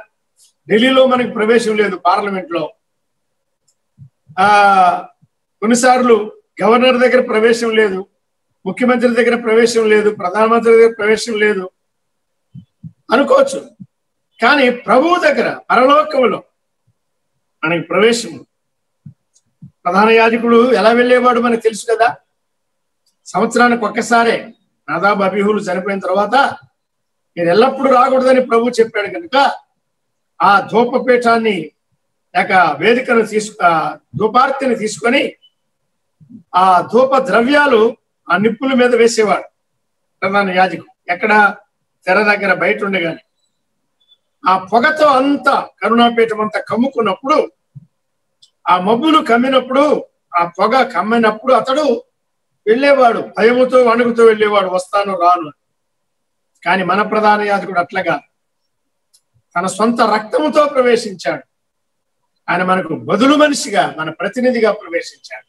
ఢిల్లీలో మనకి ప్రవేశం లేదు, పార్లమెంట్ లో. కొన్నిసార్లు గవర్నర్ దగ్గర ప్రవేశం లేదు, ముఖ్యమంత్రి దగ్గర ప్రవేశం లేదు, ప్రధానమంత్రి దగ్గర ప్రవేశం లేదు అనుకోవచ్చు. కానీ ప్రభువు దగ్గర పరలోకములో మనకి ప్రవేశం. ప్రధాన యాజకుడు ఎలా వెళ్ళేవాడు మనకు తెలుసు కదా. సంవత్సరానికి ఒక్కసారే నాదాబు అబీహులు చనిపోయిన తర్వాత నేను ఎల్లప్పుడూ రాకూడదని ప్రభు చెప్పాడు కనుక ఆ ధూపపీఠాన్ని లేక వేదికను ధూపార్తిని తీసుకొని ఆ ధూప ద్రవ్యాలు ఆ నిప్పుల మీద వేసేవాడు ప్రధాన యాజకుడు. ఎక్కడ? తెర దగ్గర బయట ఉండగానే ఆ పొగతో అంతా కరుణాపీఠం అంతా కమ్ముకున్నప్పుడు, ఆ మబ్బులు కమ్మినప్పుడు, ఆ పొగ కమ్మినప్పుడు అతడు వెళ్ళేవాడు, భయముతో వణుకుతో వెళ్ళేవాడు, వస్తాను రాను. కానీ మన ప్రధాన యాజకుడు అట్లగా తన సొంత రక్తముతో ప్రవేశించాడు. ఆయన మనకు బదులు మనిషిగా, మన ప్రతినిధిగా ప్రవేశించాడు.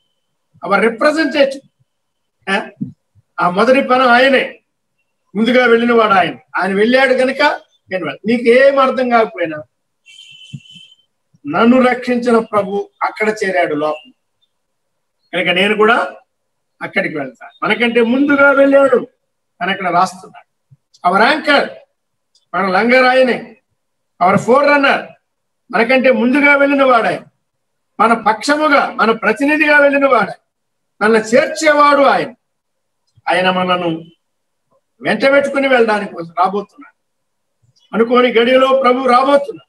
Our representative. ఆ మొదటి పని ఆయనే, ముందుగా వెళ్ళిన వాడు ఆయన. ఆయన వెళ్ళాడు కనుక నీకేం అర్థం కాకపోయినా నన్ను రక్షించిన ప్రభు అక్కడ చేరాడు లోపల, కనుక నేను కూడా అక్కడికి వెళ్తాను. మనకంటే ముందుగా వెళ్ళాడు అని అక్కడ రాస్తున్నాడు. అవర్ యాంకర్, మన లంగర్ ఆయనే, అవర్ ఫోర్ రన్నర్, మనకంటే ముందుగా వెళ్ళిన వాడే, మన పక్షముగా మన ప్రతినిధిగా వెళ్ళిన వాడే, మనల్ని చేర్చేవాడు ఆయన. ఆయన మనను వెంట పెట్టుకుని వెళ్ళడానికి రాబోతున్నాడు. అనుకోని గడియలో ప్రభు రాబోతున్నాడు.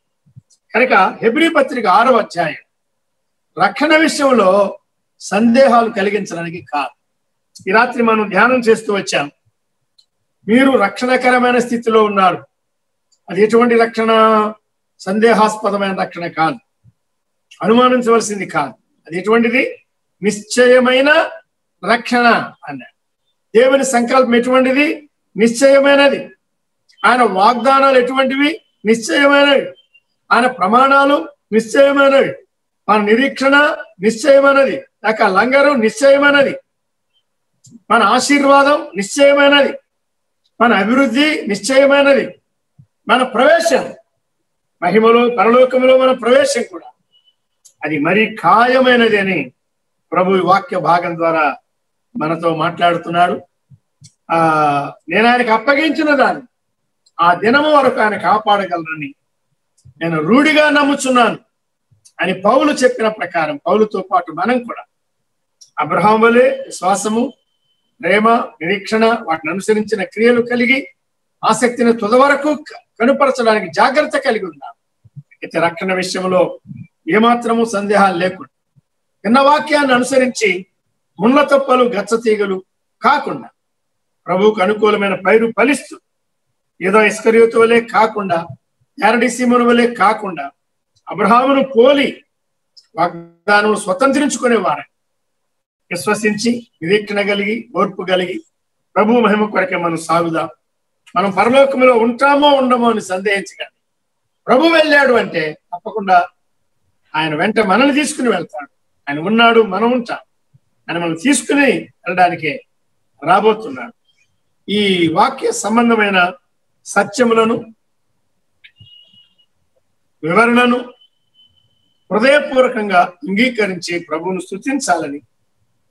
కనుక హెబ్రీ పత్రిక 6వ అధ్యాయం రక్షణ విషయంలో సందేహాలు కలిగించడానికి కాదు. ఈ రాత్రి మనం ధ్యానం చేస్తూ వచ్చాం. మీరు రక్షణకరమైన స్థితిలో ఉన్నారు. అది ఎటువంటి రక్షణ? సందేహాస్పదమైన రక్షణ కాదు, అనుమానించవలసింది కాదు. అది ఎటువంటిది? నిశ్చయమైన రక్షణ అన్నాడు. దేవుని సంకల్పం ఎటువంటిది? నిశ్చయమైనది. ఆయన వాగ్దానాలు ఎటువంటివి? నిశ్చయమైనవి. ఆయన ప్రమాణాలు నిశ్చయమైనవి. మన నిరీక్షణ నిశ్చయమైనది. లేక లంగరు నిశ్చయమైనది. మన ఆశీర్వాదం నిశ్చయమైనది. మన అభివృద్ధి నిశ్చయమైనది. మన ప్రవేశం మహిమలో పరలోకములో మన ప్రవేశం కూడా అది మరీ ఖాయమైనది అని ప్రభు వాక్య భాగం ద్వారా మనతో మాట్లాడుతున్నాడు. నేను ఆయనకు అప్పగించిన దాన్ని ఆ దినము వరకు ఆయన కాపాడగలరని నేను రూఢిగా నమ్ముచున్నాను అని పౌలు చెప్పిన ప్రకారం, పౌలుతో పాటు మనం కూడా అబ్రహాము వలె విశ్వాసము, ప్రేమ, నిరీక్షణ, వాటిని అనుసరించిన క్రియలు కలిగి ఆసక్తిని తుద వరకు కనుపరచడానికి జాగ్రత్త కలిగి ఉన్నాం. అయితే రక్షణ విషయంలో ఏమాత్రము సందేహాలు లేకుండా విన్న వాక్యాన్ని అనుసరించి ముళ్ళ తప్పలు గచ్చ తీగలు కాకుండా ప్రభువుకు అనుకూలమైన పైరు ఫలిస్తూ ఏదో ఇస్కరియోతు వలె కాకుండా, యారడిసీమును వలె కాకుండా అబ్రహామును పోలి వాగ్దానము స్వతంత్రించుకునేవారు విశ్వసించి నిరీక్షణ కలిగి ఓర్పు కలిగి ప్రభు మహిమ కొరకే మనం సాగుదాం. మనం పరలోకంలో ఉంటామో ఉండమో అని సందేహించకండి. ప్రభు వెళ్ళాడు అంటే తప్పకుండా ఆయన వెంట మనల్ని తీసుకుని వెళ్తాడు. ఆయన ఉన్నాడు, మనం ఉంటాం. ఆయన మనం తీసుకుని వెళ్ళడానికే రాబోతున్నాడు. ఈ వాక్య సంబంధమైన సత్యములను, వివరణను హృదయపూర్వకంగా అంగీకరించి ప్రభువును స్తుతించాలని,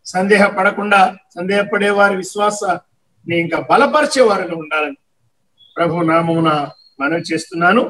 సందేహపడకుండా సందేహపడే వారి విశ్వాసాన్ని ఇంకా బలపరిచే వారిగా ఉండాలని ప్రభు నామమున మనవి చేస్తున్నాను.